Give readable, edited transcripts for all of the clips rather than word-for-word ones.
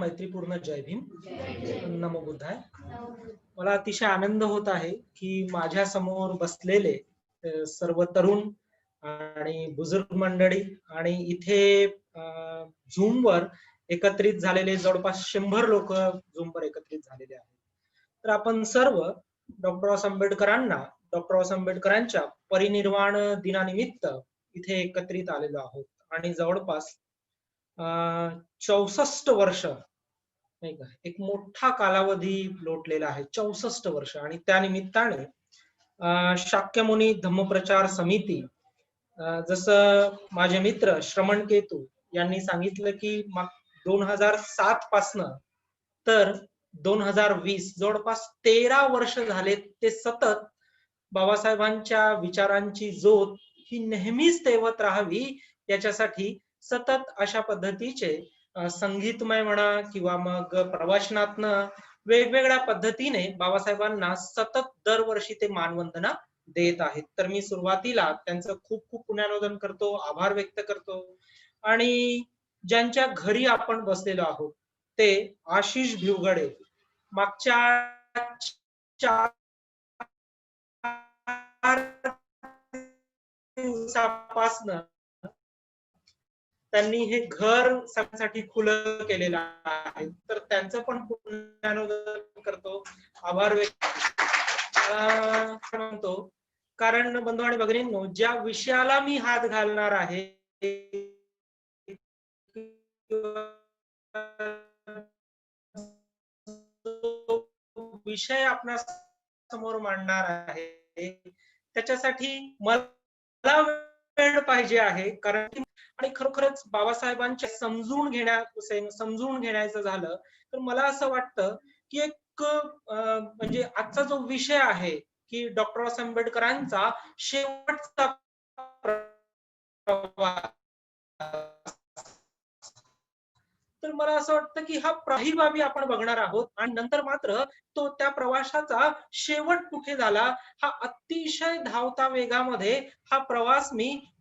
मैत्रीपूर्ण जय भीम. नमो बुद्धाय. मला अतिशय आनंद होत आहे की माझ्या समोर बसलेले सर्व तरुण आणि बुजुर्ग मंडळी आणि इथे झूमवर एकत्रित झालेले जवळपास 100 लोक झूमवर एकत्रित झालेले आहेत. तर आपण सर्व डॉक्टर आंबेडकरांना, डॉक्टर आंबेडकरांच्या परिनिर्वाण दिनानिमित्त इथे एकत्रित आलेलो आहोत आणि जवळपास 64 वर्ष नाही का, एक मोठा कालावधी लोटलेला आहे. 64 वर्ष. आणि त्या निमित्ताने शाक्यमुनी धम्मप्रचार समिती, जसं माझे मित्र श्रमण केतू यांनी सांगितलं की 2007 पासनं तर 2020 जवळपास 13 वर्ष झाले ते सतत बाबासाहेबांच्या विचारांची ज्योत ही नेहमीच तेवत राहावी याच्यासाठी सतत अशा पद्धतीचे संगीतमय म्हणा किंवा मग प्रवचनातनं वेगवेगळ्या पद्धतीने बाबासाहेबांना सतत दरवर्षी ते मानवंदना देत आहेत. तर मी सुरुवातीला त्यांचं खूप खूप पुण्यनोदन करतो, आभार व्यक्त करतो. आणि ज्यांच्या घरी आपण बसलेलो आहोत ते आशिष भिवगडे मागच्या 4 दिवसापासून त्यांनी हे घर सगळ्यांसाठी खुलं केलेलं आहे. तर त्यांचं पण पुण्यनोदन करतो, आभार व्यक्त म्हणतो. कारण बंधू आणि भगिनींनो, ज्या विषयाला मी हात घालणार आहे विषय आपल्या समोर मांडणार आहे त्याच्यासाठी मला वेळ पाहिजे आहे. कारण आणि खरोखरच बाबासाहेबांच्या समजून घेण्याचं झालं तर मला असं वाटतं की एक म्हणजे आजचा जो विषय आहे की डॉक्टर आंबेडकरांचा शेवटचा प्रवास, तर मला असं वाटतं की हा काही बाबी आपण बघणार आहोत आणि नंतर मात्र तो त्या प्रवासाचा शेवट कुठे झाला हा अतिशय धावता वेगामध्ये हा प्रवास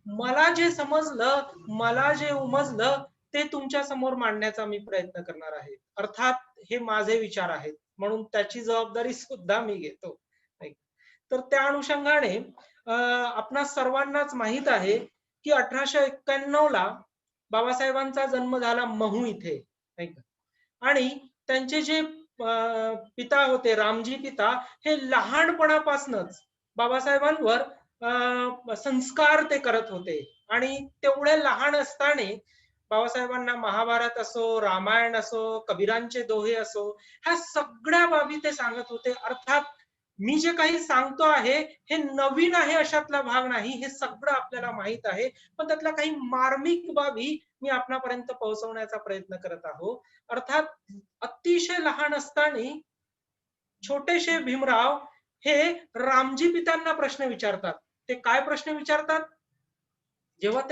मला जे समजलं, मला जे उमजलं ते तुमच्या समोर मांडण्याचा मी प्रयत्न करणार आहे. अर्थात हे माझे विचार आहेत म्हणून त्याची जबाबदारी सुद्धा मी घेतो. तर त्या अनुषंगाने आपणा सर्वांनाच माहित आहे की 1891 ला बाबासाहेबांचा जन्म झाला महू इथे. आणि त्यांचे जे पिता होते रामजी पिता हे लहानपणापासूनच बाबासाहेबांवर संस्कार ते करत होते. आणि तेवढे लहान असताना बाबासाहेबांना महाभारत असो, रामायण असो, कबीरांचे दोहे असो, ह्या सगळ्या बाबी ते सांगत होते. अर्थात मी जे काही सांगतो आहे हे नवीन आहे अशातला भाग नाही, हे सगळं आपल्याला माहित आहे. पण त्यातल्या काही मार्मिक बाबी मी आपणापर्यंत पोहोचवण्याचा प्रयत्न करत आहोत. अर्थात अतिशय लहान असताना छोटेशे भीमराव हे रामजी पितांना प्रश्न विचारतात. ते काय प्रश्न विचारतात? जेव्हा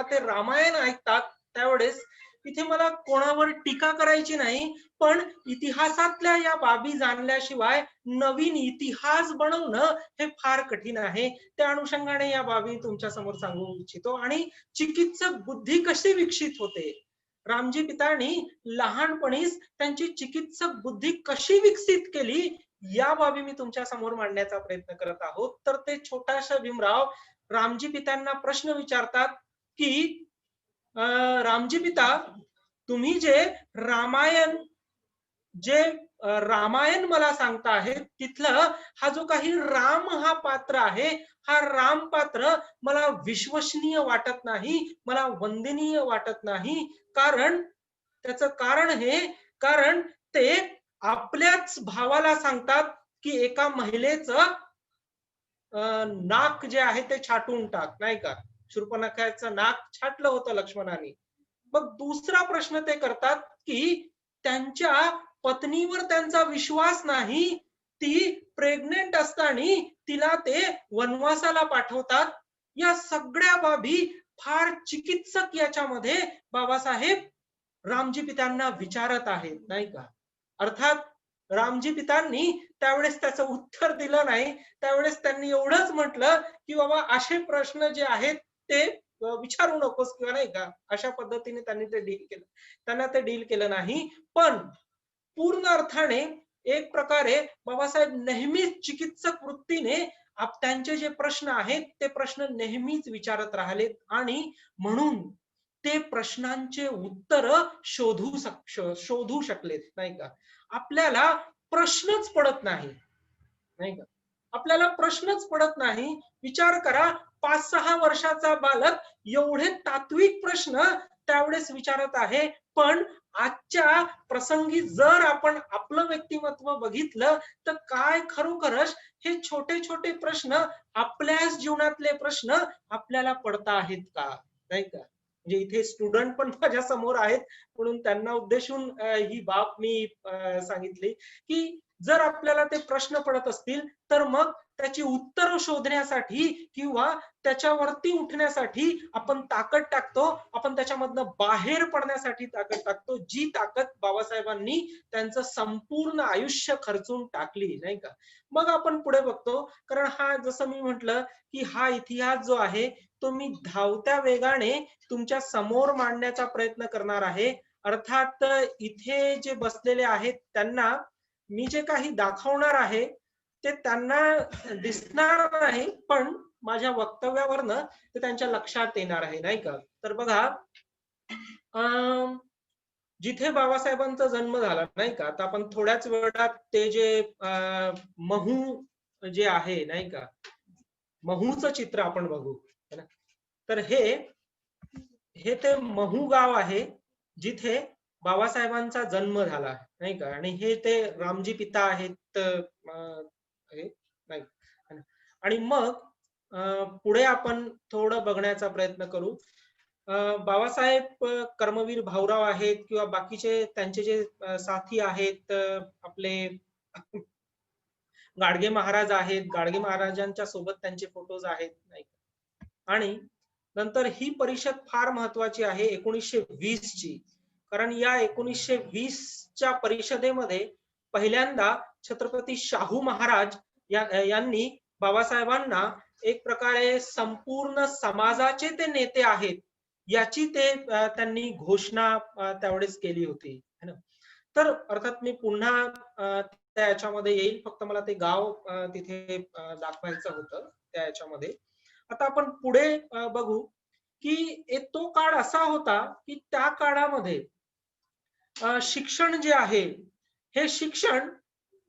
ते रामायण ऐकतात त्यावेळेस इथे मला कोणावर टीका करायची नाही, पण इतिहासातल्या या बाबी जाणल्याशिवाय नवीन इतिहास बनवणं हे फार कठीण आहे. त्या अनुषंगाने या बाबी तुमच्या समोर सांगू इच्छितो. आणि चिकित्सक बुद्धी कशी विकसित होते, रामजी पितांनी लहानपणीच त्यांची चिकित्सक बुद्धी कशी विकसित केली या बाबी मी तुमच्या समोर मांडण्याचा प्रयत्न करत आहोत. तर ते छोटासा भीमराव रामजी पितांना प्रश्न विचारतात की रामजी पिता, तुम्ही जे रामायण मला सांगता आहे तिथलं हा जो काही राम हा पात्र आहे, हा राम पात्र मला विश्वसनीय वाटत नाही, मला वंदनीय वाटत नाही. कारण त्याचं कारण ते आपल्याच भावाला सांगतात की एका महिलेचं नाक जे आहे ते छाटून टाक, नाही का. शूर्पणखाचं नाक छाटलं होतं लक्ष्मणाने. मग दुसरा प्रश्न ते करतात की त्यांच्या पत्नीवर त्यांचा विश्वास नाही, ती प्रेग्नेंट असताना तिला ते वनवासाला पाठवतात. या सगळ्या बाबी फार चिकित्सक याच्यामध्ये बाबासाहेब रामजी पितांना विचारत आहेत, नाही का. अर्थात रामजी पितांनी त्यावेळेस त्याचं उत्तर दिलं नाही. त्यावेळेस त्यांनी एवढंच म्हटलं की बाबा असे प्रश्न जे आहेत ते विचारू नकोस किंवा नाही का अशा पद्धतीने त्यांनी ते डील केलं, त्यांना ते डील केलं नाही. पण पूर्ण अर्थाने एक प्रकारे बाबासाहेब नेहमीच चिकित्सक वृत्तीने त्यांचे जे प्रश्न आहेत ते प्रश्न नेहमीच विचारत राहिलेत आणि म्हणून ते प्रश्नांचे उत्तर शोधू शकलेत नाही का. आपल्याला प्रश्नच पडत नाही नाही का, आपल्याला प्रश्नच पडत नाही. विचार करा, 5-6 वर्षाचा बालक एवढे तात्विक प्रश्न त्यावेळेस विचारत आहे. पण आजच्या प्रसंगी जर आपण आपलं व्यक्तिमत्व बघितलं तर काय खरोखरच हे छोटे छोटे प्रश्न आपल्याच जीवनातले प्रश्न आपल्याला पडता आहेत का नाही का. म्हणजे इथे स्टुडंट पण माझ्या समोर आहेत म्हणून त्यांना उद्देशून ही बाब मी सांगितली की जर आपल्याला ते प्रश्न पडत असतील तर मग त्याची उत्तर शोधण्यासाठी किंवा त्याच्यावरती उठण्यासाठी आपण ताकद टाकतो, आपण त्याच्यामधनं बाहेर पडण्यासाठी ताकद टाकतो, जी ताकद बाबासाहेबांनी त्यांचं संपूर्ण आयुष्य खर्चून टाकली नाही का. मग आपण पुढे बघतो, कारण हा जसं मी म्हटलं की हा इतिहास जो आहे तो मी धावत्या वेगाने तुमच्या समोर मांडण्याचा प्रयत्न करणार आहे. अर्थात इथे जे बसलेले आहेत त्यांना मी जे काही दाखवणार आहे ते त्यांना दिसणार नाही, पण माझ्या वक्तव्यावरनं ते त्यांच्या लक्षात येणार आहे नाही का. तर बघा, जिथे बाबासाहेबांचा जन्म झाला नाही का, आता आपण थोड्याच वेळात ते जे महू जे आहे नाही का, महूचं चित्र आपण बघू. तर हे ते महू गाव आहे जिथे बाबासाहेबांचा जन्म झाला नाही का. आणि हे ते रामजी पिता आहेत नाही. आणि मग पुढे आपण थोडं बघण्याचा प्रयत्न करू. बाबासाहेब कर्मवीर भाऊराव आहेत किंवा बाकीचे त्यांचे जे साथी आहेत आपले गाडगे महाराज आहेत, गाडगे महाराजांच्या सोबत त्यांचे फोटोज आहेत नाही. आणि नंतर ही परिषद फार महत्वाची आहे 1920 ची, कारण या 1920च्या परिषदेमध्ये पहिल्यांदा छत्रपती शाहू महाराज यांनी बाबासाहेबांना एक प्रकारे संपूर्ण समाजाचे ते नेते आहेत याची त्यांनी घोषणा त्यावेळेस केली होती. तर अर्थात मी पुन्हा त्याच्यामध्ये येईल, फक्त मला ते गाव तिथे दाखवायचं होतं त्या याच्यामध्ये. आता आपण पुढे बघू की तो काळ असा होता की त्या काळामध्ये शिक्षण जे आहे हे शिक्षण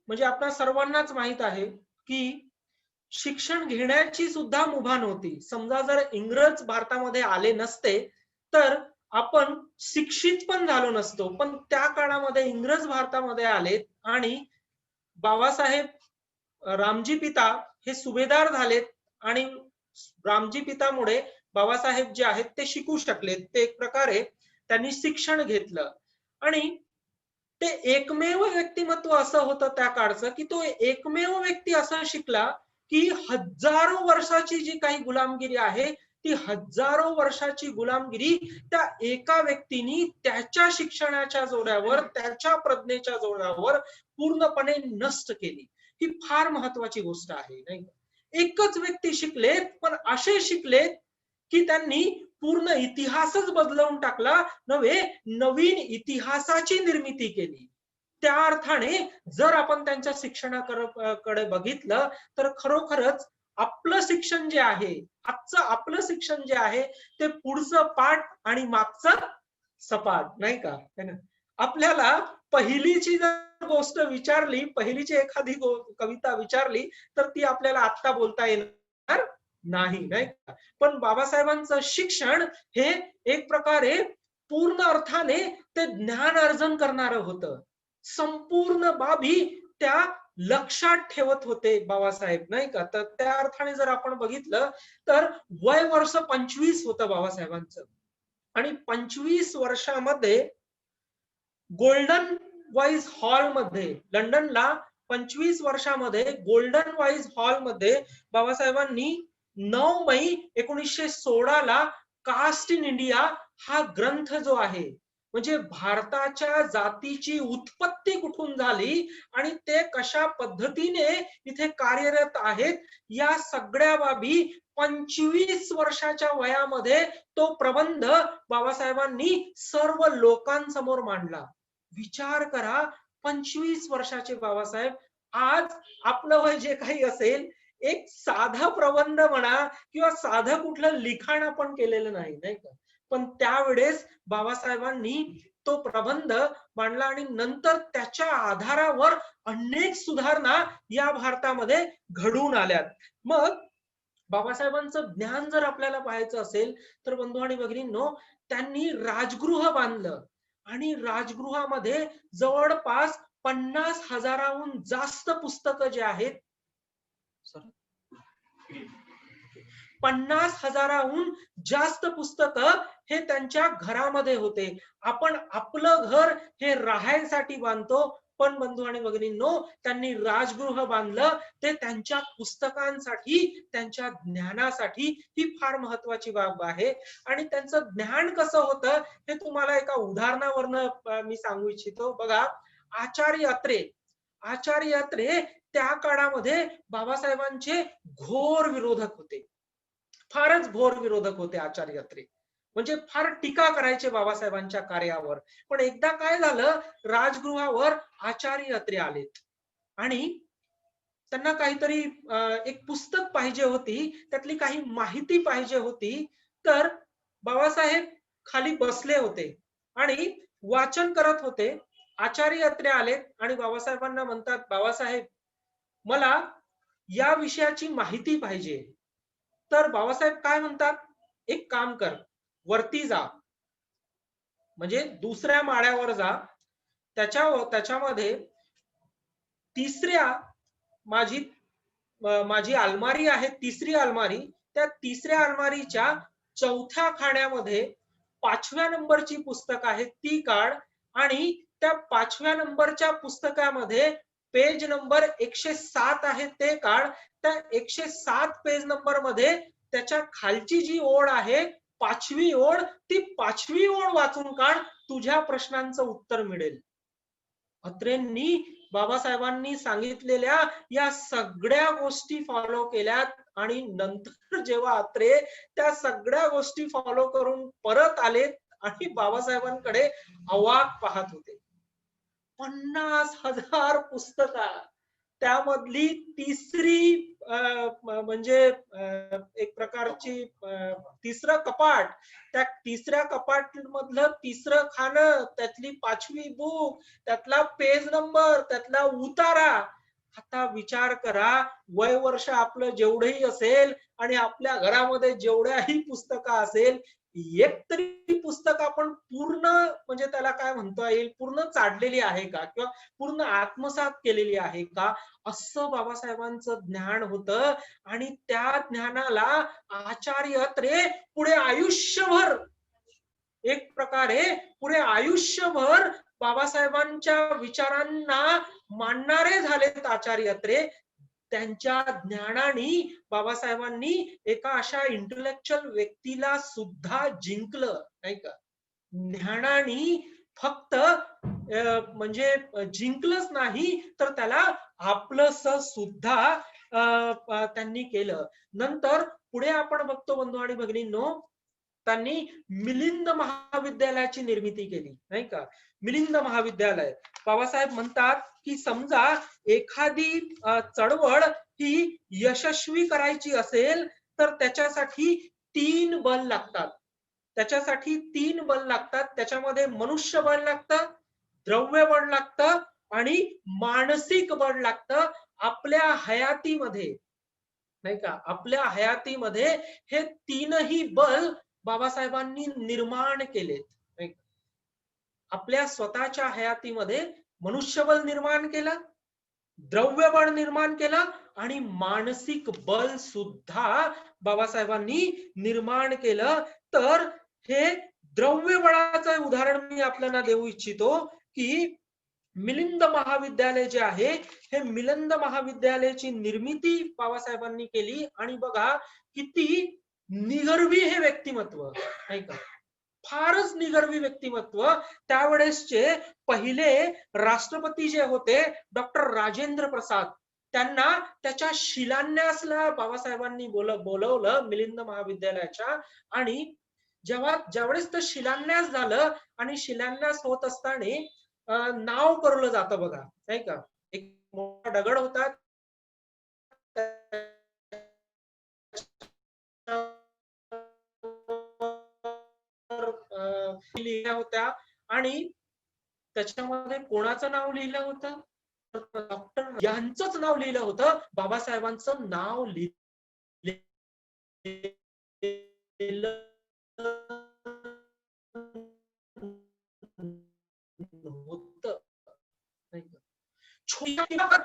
म्हणजे आपल्या सर्वांनाच माहित आहे की शिक्षण घेण्याची सुद्धा मुभा नव्हती. समजा जर इंग्रज भारतामध्ये आले नसते तर आपण शिक्षित पण झालो नसतो, पण त्या काळामध्ये इंग्रज भारतामध्ये आलेत आणि बाबासाहेब रामजी पिता हे सुभेदार झालेत आणि रामजी पितामुळे बाबासाहेब जे आहेत ते शिकू शकलेत. ते एक प्रकारे त्यांनी शिक्षण घेतलं आणि ते एकमेव व्यक्तिमत्व असं होतं त्या काळचं की तो एकमेव व्यक्ती असा शिकला की हजारो वर्षाची जी काही गुलामगिरी आहे ती हजारो वर्षाची गुलामगिरी त्या एका व्यक्तीने त्याच्या शिक्षणाच्या जोरावर, त्याच्या प्रज्ञेच्या जोरावर पूर्णपणे नष्ट केली. ही फार महत्वाची गोष्ट आहे नाही. एकच व्यक्ती शिकलेत, पण असे शिकलेत की त्यांनी पूर्ण इतिहासच बदलवून टाकला, नवीन इतिहासाची निर्मिती केली. त्या अर्थाने जर आपण त्यांच्या शिक्षणाकडे बघितलं तर खरोखरच आपलं शिक्षण जे आहे, आजचं आपलं शिक्षण जे आहे ते पुढचं पाठ आणि मागचं सपाट नाही का. आपल्याला पहिलीची जर गोष्ट विचारली, पहिलीची एखादी कविता विचारली तर ती आपल्याला आता बोलता येणार नाही नाही का. पण बाबासाहेबांचं शिक्षण हे एक प्रकारे पूर्ण अर्थाने ते ज्ञान अर्जन करणारं होतं. संपूर्ण बाबी त्या लक्षात ठेवत होते बाबासाहेब नाही का. तर त्या अर्थाने जर आपण बघितलं तर वय वर्ष 25 होतं बाबासाहेबांचं आणि 25 वर्षामध्ये गोल्डन वाईज हॉल मध्ये लंडनला 25 वर्षामध्ये गोल्डन वाईज हॉल मध्ये बाबासाहेबांनी 9 मे 1916 ला कास्ट इन इंडिया हा ग्रंथ जो आहे म्हणजे भारताच्या जातीची उत्पत्ती कुठून झाली आणि ते कशा पद्धतीने इथे कार्यरत आहेत, या सगळ्या बाबी 25 वर्षाच्या वयामध्ये तो प्रबंध बाबासाहेबांनी सर्व लोकांसमोर मांडला. विचार करा, 25 वर्षाचे बाबासाहेब. आज आपलं वय जे काही असेल, एक साधा प्रबंध म्हणा किंवा साधं कुठलं लिखाण आपण केलेलं नाही, नाही का? पण त्यावेळेस बाबासाहेबांनी तो प्रबंध मांडला आणि नंतर त्याच्या आधारावर अनेक सुधारणा या भारतामध्ये घडून आल्यात. मग बाबासाहेबांचं ज्ञान जर आपल्याला पाहायचं असेल तर बंधू आणि भगिनींनो, त्यांनी राजगृह बांधलं आणि राजगृहामध्ये जवळपास 50,000हून जास्त पुस्तकं जे आहेत, 50,000हून जास्त पुस्तकं हे त्यांच्या घरामध्ये होते. आपण आपलं घर हे राहायसाठी बांधतो, पण बंधू आणि भगिनींनो, त्यांनी राजगृह बांधलं ते त्यांच्या पुस्तकांसाठी, त्यांच्या ज्ञानासाठी. ही फार महत्वाची बाब आहे. आणि त्यांचं ज्ञान कसं होतं हे तुम्हाला एका उदाहरणावरनं मी सांगू इच्छितो. बघा, आचार्य अत्रे, आचार्य अत्रे त्या काळामध्ये बाबासाहेबांचे घोर विरोधक होते. फारच घोर विरोधक होते आचार्य अत्रे. म्हणजे फार टीका करायचे बाबासाहेबांच्या कार्यावर. पण एकदा काय झालं, राजगृहावर आचार्य अत्रे आलेत आणि त्यांना काहीतरी एक पुस्तक पाहिजे होती, त्यातली काही माहिती पाहिजे होती. तर बाबासाहेब खाली बसले होते आणि वाचन करत होते. आचार्य अत्रे आलेत आणि बाबासाहेबांना म्हणतात, बाबासाहेब, मला या विषयाची माहिती पाहिजे. तर बाबासाहेब काय म्हणतात, एक काम कर, वरती जा, म्हणजे दुसऱ्या माळ्यावर जा. त्याच्यामध्ये तिसऱ्या, माझी अलमारी आहे, तिसरी अलमारी, त्या तिसऱ्या अलमारीच्या चौथ्या खाण्यामध्ये 5व्या नंबरची पुस्तक आहे ती काढ आणि त्या 5व्या नंबरच्या पुस्तकामध्ये पेज नंबर 107 आहे ते काढ. त्या 107 पेज नंबर मध्ये त्याच्या खालची जी ओळ आहे, 5वी ओळ, ती 5वी ओळ वाचून काढ, तुझ्या प्रश्नांचं उत्तर मिळेल. अत्रेंनी बाबासाहेबांनी सांगितलेल्या या सगळ्या गोष्टी फॉलो केल्यात आणि नंतर जेव्हा अत्रे त्या सगळ्या गोष्टी फॉलो करून परत आलेत आणि बाबासाहेबांकडे अवाक पाहत होते. 50,000 पुस्तकं, त्यामधली तिसरी म्हणजे एक प्रकारची तिसरं कपाट, त्या तिसऱ्या कपाट मधलं तिसरं खाणं, त्यातली 5वी बुक, त्यातला पेज नंबर, त्यातला उतारा. आता विचार करा, वय वर्ष आपलं जेवढंही असेल आणि आपल्या घरामध्ये जेवढ्याही पुस्तकं असेल, एक तरी पुस्तक आपण पूर्ण, म्हणजे त्याला काय म्हणता येईल, पूर्ण चाडलेली आहे का किंवा पूर्ण आत्मसात केलेली आहे का, असं बाबासाहेबांचं ज्ञान होतं. आणि त्या ज्ञानाला आचार्य अत्रे पुढे आयुष्यभर, एक प्रकारे पुढे आयुष्यभर बाबासाहेबांच्या विचारांना मानणारे झालेत आचार्य अत्रे. त्यांच्या ज्ञानाने बाबासाहेबांनी एका अशा इंटेलेक्च्युअल व्यक्तीला सुद्धा जिंकलं, नाही का? ज्ञानाने फक्त म्हणजे जिंकलंच नाही, तर त्याला आपलंस सुद्धा त्यांनी केलं. नंतर पुढे आपण बघतो बंधू आणि भगिनींनो, त्यांनी मिलिंद महाविद्यालयाची निर्मिती केली, नाही का? मिलिंद महाविद्यालय, बाबासाहेब म्हणतात की समजा एखादी चळवळ ही यशस्वी करायची असेल तर त्याच्यासाठी 3 बल लागतात. त्याच्यासाठी 3 बल लागतात. त्याच्यामध्ये मनुष्यबळ लागतं, द्रव्यबळ लागतं आणि मानसिक बळ लागतं. आपल्या हयातीमध्ये, नाही का, आपल्या हयातीमध्ये हे तीनही बल बाबासाहेबांनी निर्माण केलेत. आपल्या स्वतःच्या हयातीमध्ये मनुष्यबळ निर्माण केलं, द्रव्यबळ निर्माण केलं आणि मानसिक बल सुद्धा बाबासाहेबांनी निर्माण केलं. तर हे द्रव्यबळाचं उदाहरण मी आपल्याला देऊ इच्छितो की मिलिंद महाविद्यालय जे आहे, हे मिलिंद महाविद्यालयाची निर्मिती बाबासाहेबांनी केली. आणि बघा किती निगर्वी हे व्यक्तिमत्व, नाही का? फारच निगर्वी व्यक्तिमत्व, त्यावेळेसचे पहिले राष्ट्रपती जे होते डॉक्टर राजेंद्र प्रसाद, त्यांना त्याच्या शिलान्यासला बाबासाहेबांनी बोलवलं मिलिंद महाविद्यालयाच्या. आणि ज्यावेळेस तो शिलान्यास झालं आणि शिलान्यास होत असताना नाव करलं जातं बघा, नाही का, एक मोठा दगड होता, लिहिल्या होत्या आणि त्याच्यामध्ये कोणाचं नाव लिहिलं होतं, डॉक्टर यांचंच नाव लिहिलं होतं, बाबासाहेबांचं नाव लिहिलं होतं.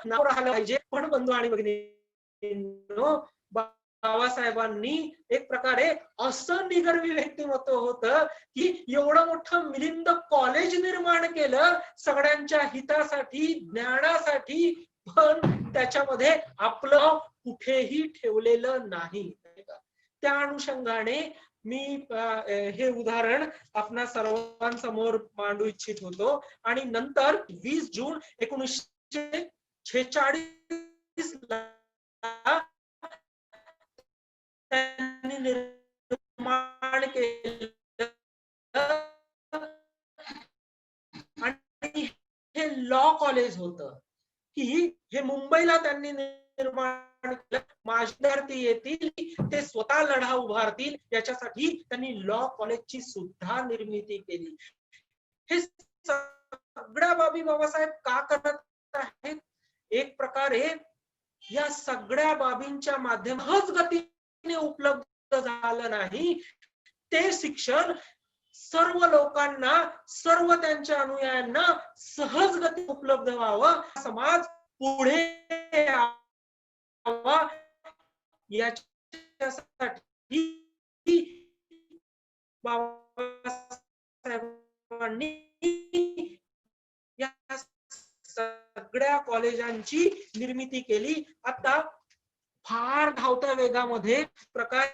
नाव राहिलं पाहिजे. पण बंधू आणि भगिनींनो, बाबासाहेबांनी एक प्रकारे असं निगर्वी व्यक्तिमत्व होतं की एवढं मोठं मिलिंद कॉलेज निर्माण केलं सगळ्यांच्या हितासाठी, ज्ञानासाठी, पण त्याच्यामध्ये आपलं कुठेही ठेवलेलं नाही. त्या अनुषंगाने मी हे उदाहरण आपणा सर्वांसमोर मांडू इच्छित होतो. आणि नंतर 20 जून 1946 ला त्यांनी निर्माण केलं आणि हे लॉ कॉलेज होतं की हे मुंबईला त्यांनी निर्माण केलं. माझे विद्यार्थी येतील ते स्वतः लढा उभारतील याच्यासाठी त्यांनी लॉ कॉलेजची सुद्धा निर्मिती केली. हे सगळ्या बाबी बाबासाहेब का करत आहेत? एक प्रकारे या सगळ्या बाबींच्या माध्यमातून गतीने उपलब्ध झालं नाही. ते शिक्षण सर्व लोकांना, सर्व त्यांच्या अनुयायांना सहज गती उपलब्ध व्हावं, समाज पुढे यावा याच्यासाठी बाबासाहेबांनी या सगळ्या कॉलेजांची निर्मिती केली. आता फार धावत्या वेगामध्ये प्रकार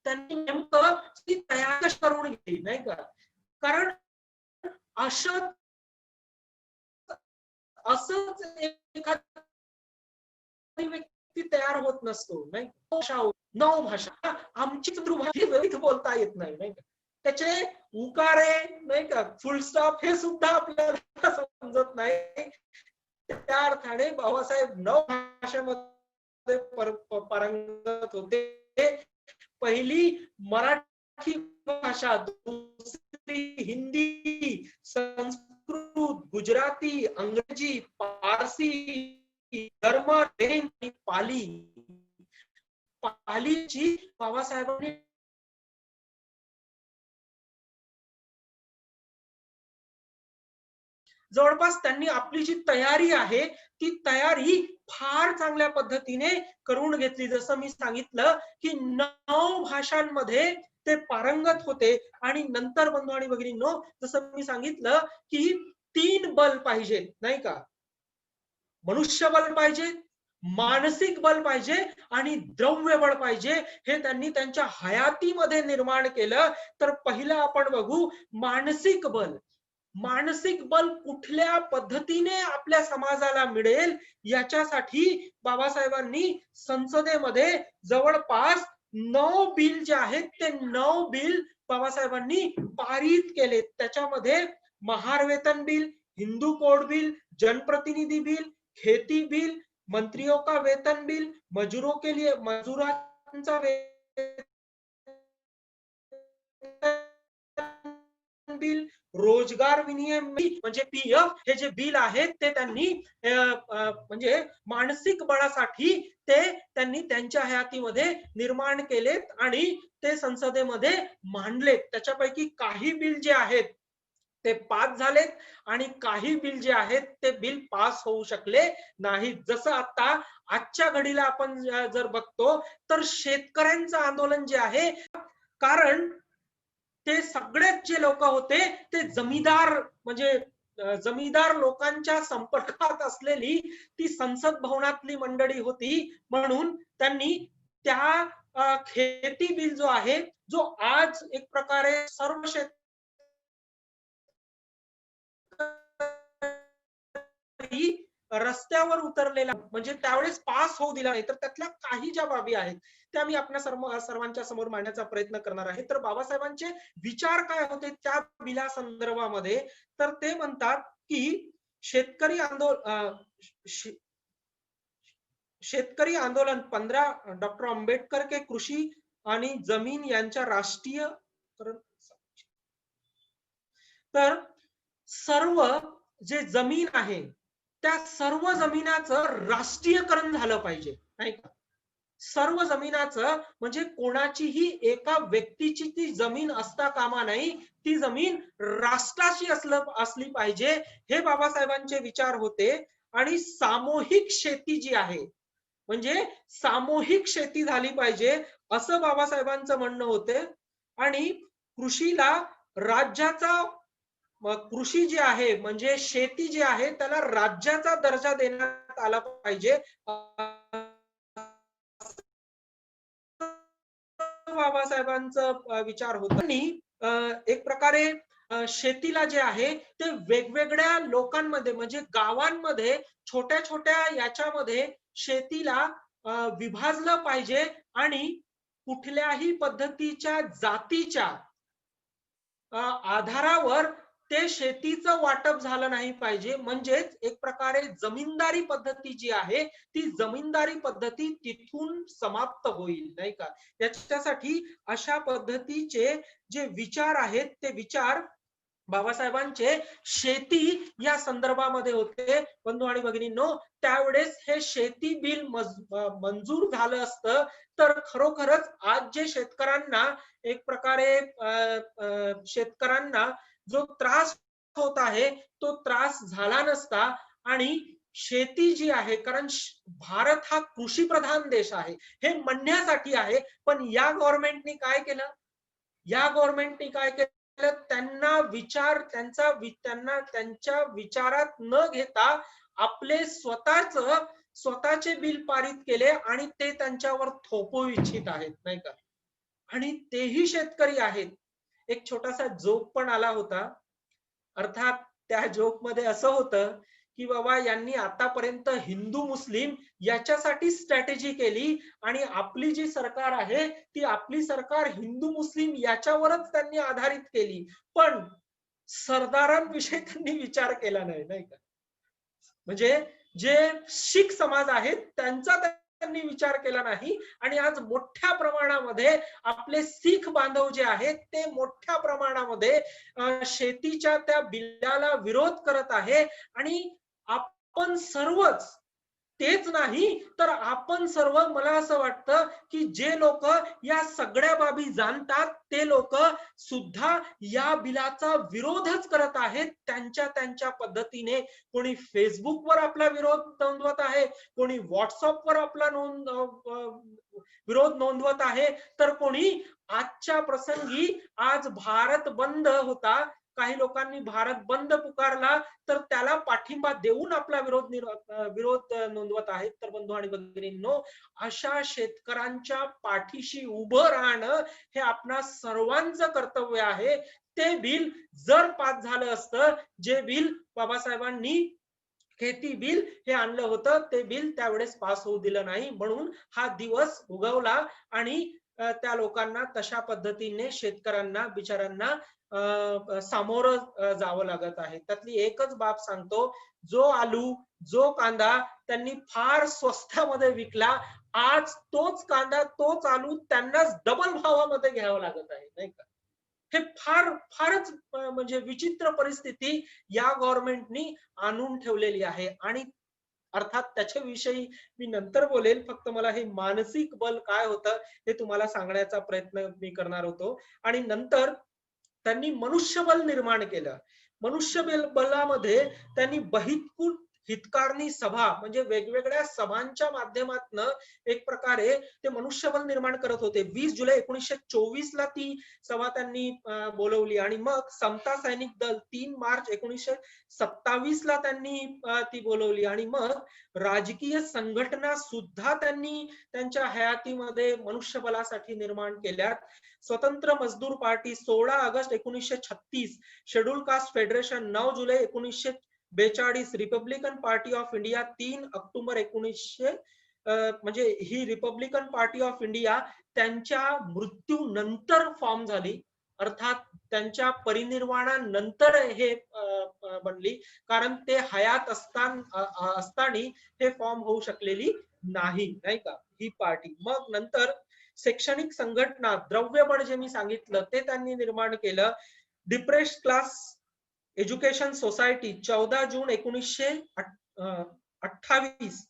त्यांनी नेमकं ती तयार करून घेतली, नाही का? कारण असंच एखादी व्यक्ती तयार होत नसतो, नाही. नऊ भाषा, आमची मातृभाषा बोलता येत नाही, नाही का? त्याचे उकारे, नाही का, फुल स्टॉप हे सुद्धा आपल्याला समजत नाही. त्या अर्थाने बाबासाहेब 9 भाषेमध्ये पारंगत होते. पहिली मराठी भाषा, दुसरी हिंदी, संस्कृत, गुजराती, अंग्रेजी, पारसी, जर्मन, पाली. पालीची बाबासाहेबांनी जवळपास त्यांनी आपली जी तयारी आहे ती तयारी फार चांगल्या पद्धतीने करून घेतली. जसं मी सांगितलं की 9 भाषांमध्ये ते पारंगत होते. आणि नंतर बंधू आणि भगिनींनो, जसं मी सांगितलं की 3 बल पाहिजे, नाही का? मनुष्यबळ पाहिजे, मानसिक बल पाहिजे आणि द्रव्य बळ पाहिजे. हे त्यांनी त्यांच्या हयातीमध्ये निर्माण केलं. तर पहिलं आपण बघू मानसिक बल. मानसिक बल कुठल्या पद्धतीने आपल्या समाजाला मिळेल याच्यासाठी बाबासाहेबांनी संसदेमध्ये जवळपास 9 बिल जे आहेत ते 9 बिल बाबासाहेबांनी पारित केले. त्याच्यामध्ये महार वेतन बिल, हिंदू कोड बिल, जनप्रतिनिधी बिल, खेती बिल, मंत्रियों का वेतन बिल, मजूरों के लिए मजुरांचा बिल, रोजगार विनिमय म्हणजे पीएफ, हे जे बिल आहेत ते त्यांनी म्हणजे मानसिक बळासाठी ते त्यांनी त्यांच्या हयातीमध्ये निर्माण केलेत आणि ते संसदेमध्ये मांडलेत. त्याच्यापैकी काही बिल जे आहेत ते पास झालेत आणि काही बिल जे आहेत ते बिल पास होऊ शकले नाहीत. जसं आता आजच्या घडीला आपण जर बघतो तर शेतकऱ्यांचं आंदोलन जे आहे, कारण ते सगळेच जे लोक होते ते जमीदार, म्हणजे जमीदार लोकांच्या संपर्कात असलेली ती संसद भवनातली मंडळी होती. म्हणून त्यांनी त्या खेती बिल जो आहे, जो आज एक प्रकारे सर्व रस्त्यावर उतरलेला, म्हणजे त्यावेळेस पास होऊ दिला नाही, तर त्यातल्या काही ज्या बाबी आहेत त्या मी आपल्या सर्वांच्या समोर मांडण्याचा प्रयत्न करणार आहे. तर बाबासाहेबांचे विचार काय होते त्या बिला संदर्भामध्ये, तर ते म्हणतात की शेतकरी आंदोलन शेतकरी आंदोलन 15 डॉक्टर आंबेडकर के कृषी आणि जमीन यांच्या राष्ट्रीय, तर सर्व जे जमीन आहे त्या सर्व जमिनाचं राष्ट्रीयकरण झालं पाहिजे, नाही का. सर्व जमिनाचं म्हणजे कोणाचीही एका व्यक्तीची ती जमीन असता कामा नाही, ती जमीन राष्ट्राची असली पाहिजे, हे बाबासाहेबांचे विचार होते. आणि सामूहिक शेती जी आहे, म्हणजे सामूहिक शेती झाली पाहिजे असं बाबासाहेबांचं म्हणणं होते. आणि कृषीला राज्याचा, कृषी जी आहे म्हणजे शेती जी आहे त्याला राज्याचा दर्जा देण्यात आला पाहिजे, बाबासाहेबांचा विचार होता. आणि एक प्रकारे शेतीला जे आहे ते वेगवेगळ्या लोकांमध्ये म्हणजे गावांमध्ये छोट्या छोट्या याच्यामध्ये शेतीला विभाजलं पाहिजे. आणि कुठल्याही पद्धतीच्या जातीच्या आधारावर ते शेतीचं वाटप झालं नाही पाहिजे. म्हणजेच एक प्रकारे जमीनदारी पद्धती जी आहे ती जमीनदारी पद्धती तिथून समाप्त होईल, नाही का. त्याच्यासाठी अशा पद्धतीचे जे विचार आहेत ते विचार बाबासाहेबांचे शेती या संदर्भामध्ये होते. बंधू आणि भगिनींनो, त्यावेळेस हे शेती बिल मंजूर झालं असतं तर खरोखरच आज जे शेतकऱ्यांना एक प्रकारे शेतकऱ्यांना जो त्रास होत आहे तो त्रास झाला नसता. आणि शेती जी आहे, कारण भारत हा कृषी प्रधान देश आहे हे म्हणण्यासाठी आहे, पण या गव्हर्नमेंटने काय केलं, या गव्हर्नमेंटने काय केलं, त्यांना त्यांच्या विचारात न घेता आपले स्वतःचे बिल पारित केले आणि ते त्यांच्यावर थोपवू इच्छित आहेत, नाही का. आणि तेही शेतकरी आहेत. एक छोटासा जोक पण आला होता, अर्थात त्या जोक मध्ये असं होतं की बाबा यांनी आतापर्यंत हिंदू मुस्लिम याच्यासाठी स्ट्रॅटेजी केली आणि आपली जी सरकार आहे ती आपली सरकार हिंदू मुस्लिम याच्यावरच त्यांनी आधारित केली, पण सरदारांविषयी त्यांनी विचार केला नाही, नाही का. म्हणजे जे शीख समाज आहेत त्यांचा त्यांनी विचार केला नाही. आणि आज मोठ्या प्रमाणामध्ये आपले शीख बांधव जे आहेत ते मोठ्या प्रमाणामध्ये शेतीच्या त्या बिलाला विरोध करत आहे. आणि आपण सर्वच, तेच नाही तर आपण सर्व, मला असं वाटतं की जे लोक या सगळ्या बाबी जाणतात ते लोक सुद्धा या बिलाचा विरोधच करत आहेत त्यांच्या पद्धतीने. कोणी फेसबुकवर आपला विरोध नोंदवत आहे, कोणी व्हॉट्सअपवर आपला विरोध नोंदवत आहे, तर कोणी आजच्या प्रसंगी, आज भारत बंद होता, काही लोकांनी भारत बंद पुकारला तर त्याला पाठिंबा देऊन आपला विरोध नोंदवत आहेत. तर बंधू आणि भगिनींनो, अशा शेतकऱ्यांच्या पाठीशी उभं राहणं हे आपणा सर्वांचं कर्तव्य आहे. ते बिल जर पास झालं असतं, जे बिल बाबासाहेबांनी खेती बिल हे आणलं होतं, ते बिल त्यावेळेस पास होऊ दिलं नाही, म्हणून हा दिवस उगवला. आणि त्या लोकांना तशा पद्धतीने शेतकऱ्यांना बिचाऱ्यांना सामोरं जावं लागत आहे. त्यातली एकच बाब सांगतो, जो आलू, जो कांदा त्यांनी फार स्वस्तामध्ये विकला, आज तोच कांदा, तोच आलू त्यांनाच डबल भावामध्ये घ्यावं लागत आहे, नाही का. हे फारच म्हणजे विचित्र परिस्थिती या गव्हर्नमेंटनी आणून ठेवलेली आहे. आणि अर्थात त्याच्याविषयी मी नंतर बोलेल, फक्त मला हे मानसिक बल काय होतं हे तुम्हाला सांगण्याचा प्रयत्न मी करणार होतो. आणि नंतर त्यांनी मनुष्यबळ निर्माण केलं. मनुष्यबळ बलामध्ये त्यांनी बहिष्कृत हितकारणी सभा म्हणजे वेगवेगळ्या सभांच्या माध्यमातून एक प्रकारे ते मनुष्यबळ निर्माण करत होते. 20 जुलै 1924 ला ती सभा त्यांनी बोलवली. आणि मग समता सैनिक दल 3 मार्च 1927 ला त्यांनी ती बोलवली. आणि मग राजकीय संघटना सुद्धा त्यांनी त्यांच्या हयातीमध्ये मनुष्यबळासाठी निर्माण केल्या. Swatantra Mazdoor Party 16 August 1936, Schedule Caste Federation 9 जुलै 42 Republican Party of India 3 October 1900 म्हणजे ही रिपब्लिकन पार्टी ऑफ इंडिया त्यांच्या मृत्यूनंतर फॉर्म झाली, अर्थात त्यांच्या परिनिर्वाणानंतर हे बनली, कारण ते हयात असताना हे फॉर्म होऊ शकलेली नाही, नाही का ही पार्टी. मग नंतर शैक्षणिक संघटना द्रव्यबळ जे मी सांगितलं ते त्यांनी निर्माण केलं. डिप्रेस्ड क्लास एज्युकेशन सोसायटी 14 जून 1928,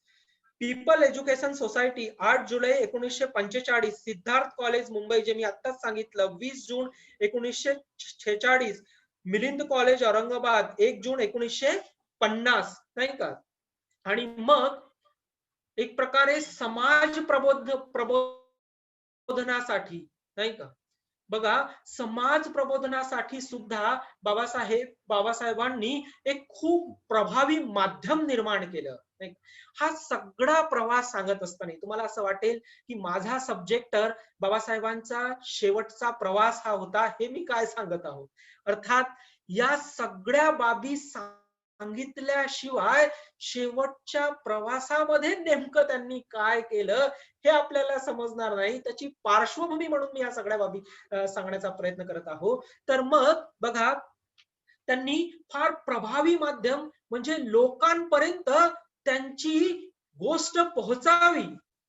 पीपल एज्युकेशन सोसायटी 8 जुलै 1945, सिद्धार्थ कॉलेज मुंबई जे मी आत्ताच सांगितलं 20 जून 1946, मिलिंद कॉलेज औरंगाबाद 1 जून 1950, नाही का. आणि मग एक प्रकारे समाज प्रबोधनासाठी, नाही का, बघा समाज प्रबोधनासाठी सुद्धा बाबासाहेबांनी एक खूप प्रभावी माध्यम निर्माण केलं. हा सगळा प्रवास सांगत असताना तुम्हाला असं वाटेल की माझा सब्जेक्ट तर बाबासाहेबांचा शेवटचा प्रवास हा होता, हे मी काय सांगत आहोत. अर्थात या सगळ्या बाबी सांगितल्याशिवाय शेवटच्या प्रवासामध्ये नेमकं त्यांनी काय केलं हे आपल्याला समजणार नाही. त्याची पार्श्वभूमी म्हणून मी या सगळ्या बाबी सांगण्याचा प्रयत्न करत आहोत. तर मग बघा, त्यांनी फार प्रभावी माध्यम म्हणजे लोकांपर्यंत त्यांची गोष्ट पोहोचावी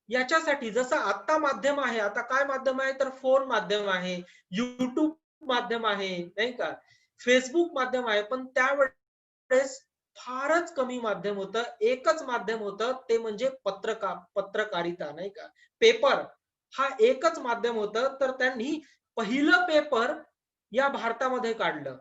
याच्यासाठी, जसं आता माध्यम आहे, आता काय माध्यम आहे तर फोन माध्यम आहे, युट्यूब माध्यम आहे, नाही का, फेसबुक माध्यम आहे. पण त्यावेळेस फारच कमी माध्यम होतं, एकच माध्यम होतं, ते म्हणजे पत्रकारिता, नाही का, पेपर हा एकच माध्यम होतं. तर त्यांनी पहिलं पेपर या भारतामध्ये काढलं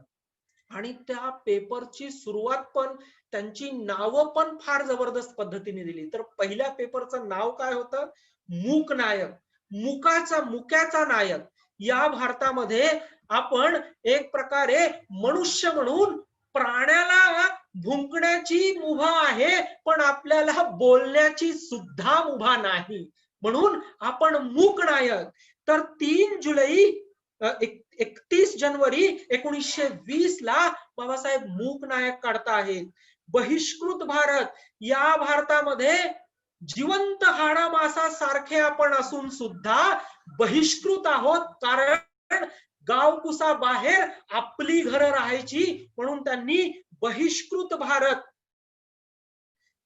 आणि त्या पेपरची सुरुवात पण त्यांची नावं पण फार जबरदस्त पद्धतीने दिली. तर पहिल्या पेपरचं नाव काय होतं? मूक नायक, मुक्याचा नायक. या भारतामध्ये आपण एक प्रकारे मनुष्य म्हणून प्राण्याला भुंकण्याची मुभा आहे, पण आपल्याला बोलण्याची सुद्धा मुभा नाही, म्हणून आपण मूक नायक. तर 3 जुलै 31 जानेवारी 1920 ला बाबासाहेब मूक नायक काढता आहेत. बहिष्कृत भारत, या भारतामध्ये जिवंत हाडा मासा सारखे आपण असून सुद्धा बहिष्कृत आहोत, कारण गावकुसा बाहेर आपली घरं राहायची, म्हणून त्यांनी बहिष्कृत भारत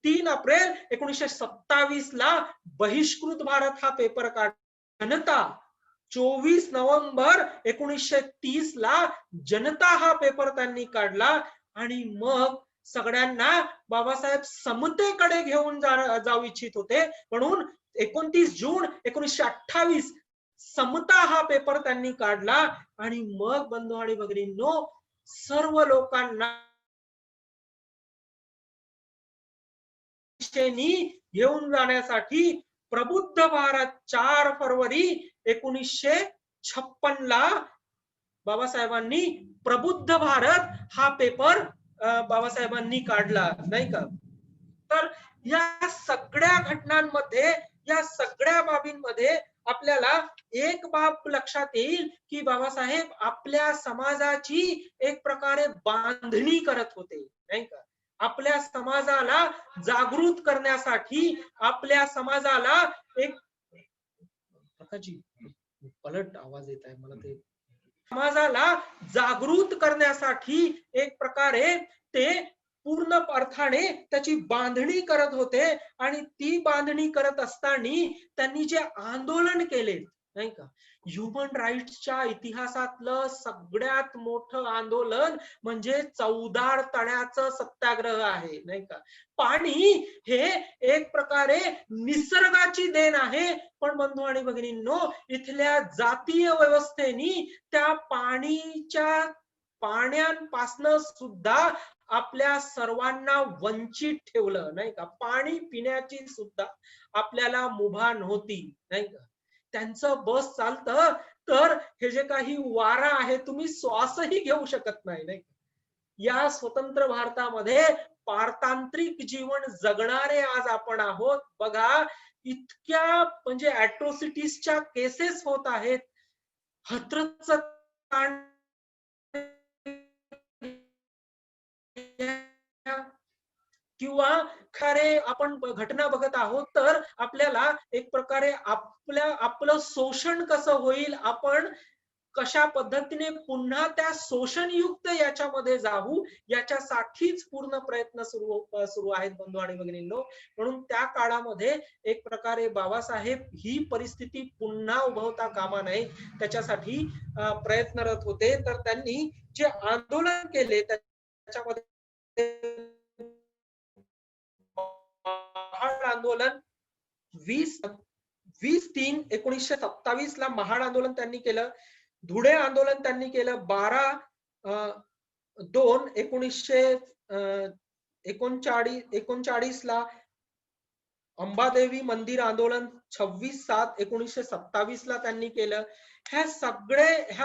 3 एप्रिल 1927 ला बहिष्कृत भारत हा पेपर काढला. जनता 24 नोव्हेंबर 1930 ला जनता हा पेपर त्यांनी काढला. आणि मग सगळ्यांना बाबासाहेब समतेकडे घेऊन जाऊ इच्छित होते, म्हणून 29 जून 1928 समता हा पेपर त्यांनी काढला. आणि मग बंधू आणि भगिनींनो, सर्व लोकांना घेऊन जाण्यासाठी प्रबुद्ध भारत 4 फरवरी 1956 ला बाबासाहेबांनी प्रबुद्ध भारत हा पेपर बाबासाहेबांनी काढला, नाही का. तर या सगळ्या घटनांमध्ये, या सगळ्या बाबींमध्ये आपल्याला एक बाब लक्षात येईल की बाबासाहेब आपल्या समाजाची एक प्रकारे बांधणी करत होते, नाही का. आपल्या समाजाला जागृत करण्यासाठी, आपल्या समाजाला एक पलट आवाज येत आहे मला, ते समाजाला जागृत करण्यासाठी एक प्रकारे ते पूर्ण अर्थाने त्याची बांधणी करत होते. आणि ती बांधणी करत असताना त्यांनी जे आंदोलन केले, नाही का, ह्युमन राईट्सच्या इतिहासातलं सगळ्यात मोठं आंदोलन म्हणजे 14 तळ्याचं सत्याग्रह आहे, नाही का. पाणी हे एक प्रकारे निसर्गाची देण आहे, पण बंधू आणि भगिनींनो, इथल्या जातीय व्यवस्थेनी त्या पाण्यापासनं सुद्धा आपल्या सर्वांना वंचित ठेवलं, नाही का. पाणी पिण्याची सुद्धा आपल्याला मुभा नव्हती, नाही का. त्यांचं बस चालतं तर हे जे काही वारा आहे, तुम्ही श्वासही घेऊ शकत नाही, नाही. या स्वतंत्र भारतामध्ये पारतांत्रिक जीवन जगणारे आज आपण आहोत. बघा, इतक्या म्हणजे अॅट्रॉसिटीजच्या केसेस होत आहेत, हत्रच किंवा खरे आपण घटना बघत आहोत, तर आपल्याला एक प्रकारे आपलं शोषण कसं होईल, आपण कशा पद्धतीने पुन्हा त्या शोषणयुक्त याच्यामध्ये जाऊ, याच्यासाठीच पूर्ण प्रयत्न सुरू आहेत बंधू आणि भगिनींनो. म्हणून त्या काळामध्ये एक प्रकारे बाबासाहेब ही परिस्थिती पुन्हा उद्भवता कामा नये त्याच्यासाठी प्रयत्नरत होते. तर त्यांनी जे आंदोलन केले त्याच्यामध्ये महाड आंदोलन 20-3-1927 ला महाड आंदोलन त्यांनी केलं. धुळे आंदोलन त्यांनी केलं 12-2-1939 ला. अंबादेवी मंदिर आंदोलन 26-7-1927 ला त्यांनी केलं. ह्या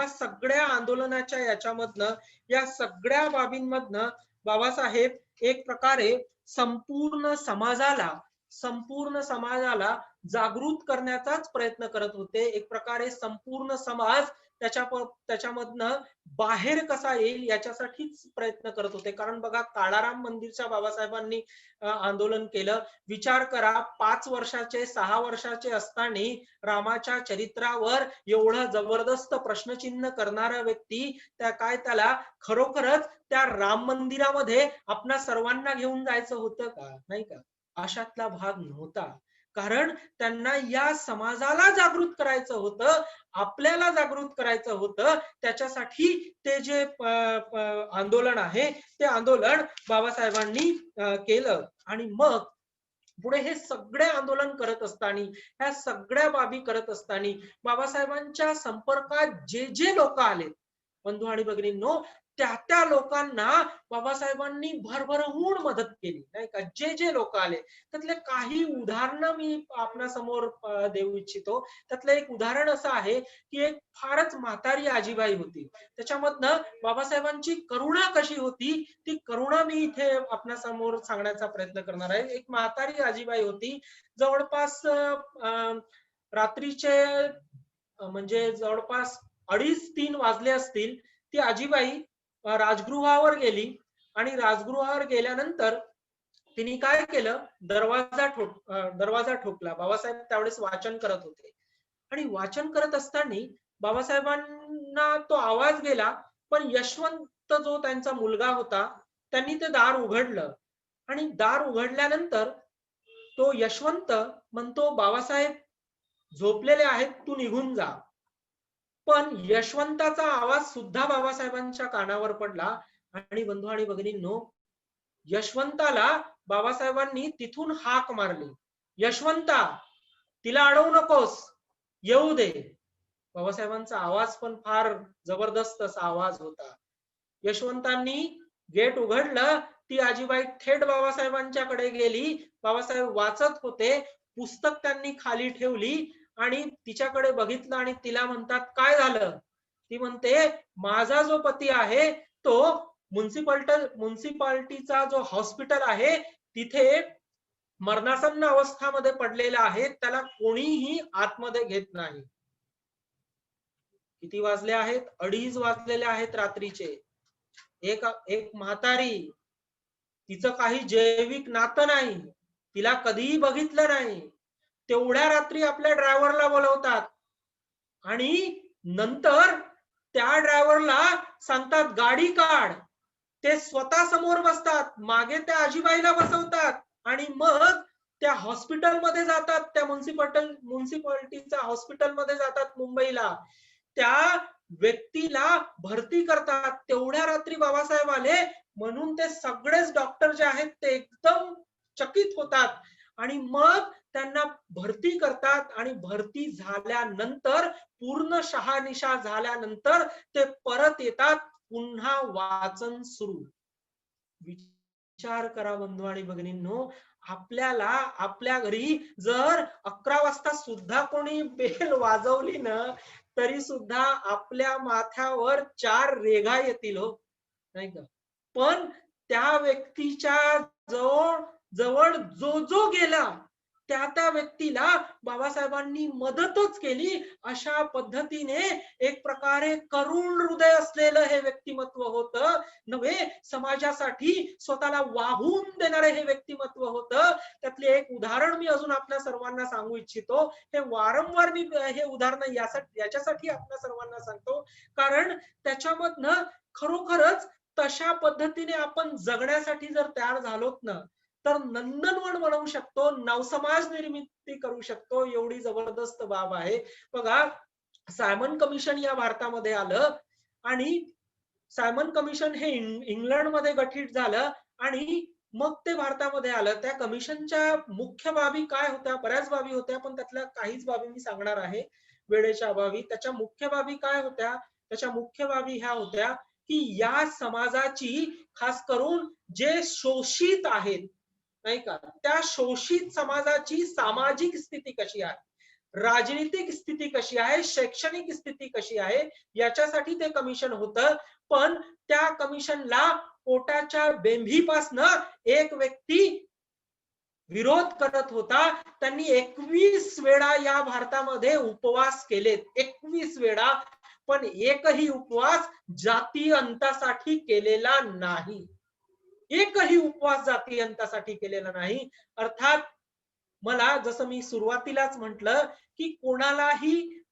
सगळ्या आंदोलनाच्या याच्यामधनं, या सगळ्या बाबींमधनं बाबासाहेब एक प्रकारे संपूर्ण समाजाला जागृत करण्याचाच प्रयत्न करत होते. एक प्रकारे संपूर्ण समाज त्याच्यामधनं बाहेर कसा येईल याच्यासाठीच प्रयत्न करत होते. कारण बघा, काळाराम मंदिरच्या बाबासाहेबांनी आंदोलन केलं. विचार करा, 5 वर्षाचे 6 वर्षाचे असताना रामाच्या चरित्रावर एवढं जबरदस्त प्रश्नचिन्ह करणारा व्यक्ती, त्याला खरोखरच त्या राम मंदिरामध्ये आपणा सर्वांना घेऊन जायचं होतं का? नाही का? अशातला भाग नव्हता. कारण त्यांना या समाजाला जागृत करायचं होतं, आपल्याला जागृत करायचं होतं. त्याच्यासाठी ते जे आंदोलन आहे, ते आंदोलन बाबासाहेबांनी केलं. आणि मग पुढे हे सगळे आंदोलन करत असताना, ह्या सगळ्या बाबी करत असताना बाबासाहेबांच्या संपर्कात जे लोक आले बंधू आणि भगिनींनो, त्या लोकांना बाबासाहेबांनी भरभरून मदत केली, नाही का? जे लोक आले त्यातले काही उदाहरणं मी आपल्या समोर देऊ इच्छितो. त्यातलं एक उदाहरण असं आहे की एक फारच म्हातारी आजीबाई होती. त्याच्यामधनं बाबासाहेबांची करुणा कशी होती, ती करुणा मी इथे आपल्या समोर सांगण्याचा प्रयत्न करणार आहे. एक म्हातारी आजीबाई होती. जवळपास रात्रीचे म्हणजे जवळपास 2:30-3 वाजले असतील. ती आजीबाई राजगृहावर गेली आणि राजगृहावर गेल्यानंतर तिने काय केलं, दरवाजा ठोकला. बाबासाहेब त्यावेळेस वाचन करत होते आणि वाचन करत असताना बाबासाहेबांना तो आवाज गेला. पण यशवंत जो त्यांचा मुलगा होता, त्यांनी ते दार उघडलं आणि दार उघडल्यानंतर तो यशवंत म्हणतो, बाबासाहेब झोपलेले आहेत, तू निघून जा. पण यशवंताचा आवाज सुद्धा बाबासाहेबांच्या कानावर पडला आणि बंधू आणि भगिनींनो, यशवंताला बाबासाहेबांनी तिथून हाक मारली, यशवंता, तिला अडवू नकोस, येऊ दे. बाबासाहेबांचा आवाज पण फार जबरदस्त असा आवाज होता. यशवंतांनी गेट उघडलं. ती आजीबाई थेट बाबासाहेबांच्याकडे गेली. बाबासाहेब वाचत होते. पुस्तक त्यांनी खाली ठेवली आणि तिच्याकडे बघितलं आणि तिला म्हणतात, काय झालं? ती म्हणते, माझा जो पती आहे तो म्युन्सिपाल्टीचा जो हॉस्पिटल आहे तिथे मरणासन्न अवस्थामध्ये पडलेला आहे, त्याला कोणीही आतमध्ये घेत नाही. किती वाजले आहेत? 2:30 वाजलेले आहेत रात्रीचे. एक म्हातारी, तिचं काही जैविक नातं नाही, तिला कधीही बघितलं नाही, तेवढ्या रात्री आपल्या ड्रायव्हरला बोलवतात आणि नंतर त्या ड्रायव्हरला सांगतात, गाडी काढ. ते स्वतः समोर बसतात, मागे त्या आजीबाईला बसवतात आणि मग त्या हॉस्पिटलमध्ये जातात, त्या म्युन्सिपाल्टीच्या हॉस्पिटलमध्ये जातात मुंबईला. त्या व्यक्तीला भरती करतात. तेवढ्या रात्री बाबासाहेब आले म्हणून ते सगळेच डॉक्टर जे आहेत ते एकदम चकित होतात आणि मग त्यांना भरती करतात आणि भरती झाल्यानंतर, पूर्ण शहानिशा झाल्यानंतर ते परत येतात. पुन्हा वाचन सुरू. विचार करा बंधू आणि भगिनींनो, आपल्याला आपल्या घरी जर 11 वाजता सुद्धा कोणी बेल वाजवली ना, तरी सुद्धा आपल्या माथ्यावर 4 रेघा येतील हो, नाही का? पण त्या व्यक्तीच्या जवळ जो गेला, त्या व्यक्तीला बाबासाहेबांनी मदतच केली. अशा पद्धतीने एक प्रकारे करुण हृदय असलेलं हे व्यक्तिमत्व होतं नव्हे, समाजासाठी स्वतःला वाहून देणारे हे व्यक्तिमत्व होतं. त्यातले एक उदाहरण मी अजून आपल्या सर्वांना सांगू इच्छितो. हे वारंवार मी हे उदाहरण याच्यासाठी आपल्या सर्वांना सांगतो कारण त्याच्यामधनं खरोखरच तशा पद्धतीने आपण जगण्यासाठी जर तयार झालोत ना, तर नंदनवन बनवू शकतो, नवसमाज निर्मिती करू शकतो. एवढी जबरदस्त बाब आहे. बघा, सायमन कमिशन या भारतामध्ये आलं आणि सायमन कमिशन हे इंग्लंडमध्ये गठीत झालं आणि मग ते भारतामध्ये आलं. त्या कमिशनच्या मुख्य बाबी काय होत्या? बऱ्याच बाबी होत्या, पण त्यातल्या काहीच बाबी मी सांगणार आहे वेळेच्या अभावी. त्याच्या मुख्य बाबी काय होत्या? त्याच्या मुख्य बाबी ह्या होत्या की या समाजाची, खास करून जे शोषित आहेत नाही का, त्या शोषित समाजाची सामाजिक स्थिती कशी आहे, राजनीतिक स्थिती कशी आहे, शैक्षणिक स्थिती कशी आहे, याच्यासाठी ते कमिशन होतं. पण त्या कमिशनला पोटाच्या बेंबीपासनं एक व्यक्ती विरोध करत होता. त्यांनी 21 वेळा या भारतामध्ये उपवास केलेत, 21 वेळा, पण एकही उपवास जाती अंतासाठी केलेला नाही. एकही उपवास जाती अंतासाठी केलेला नाही. अर्थात मला जसं मी सुरुवातीलाच म्हटलं की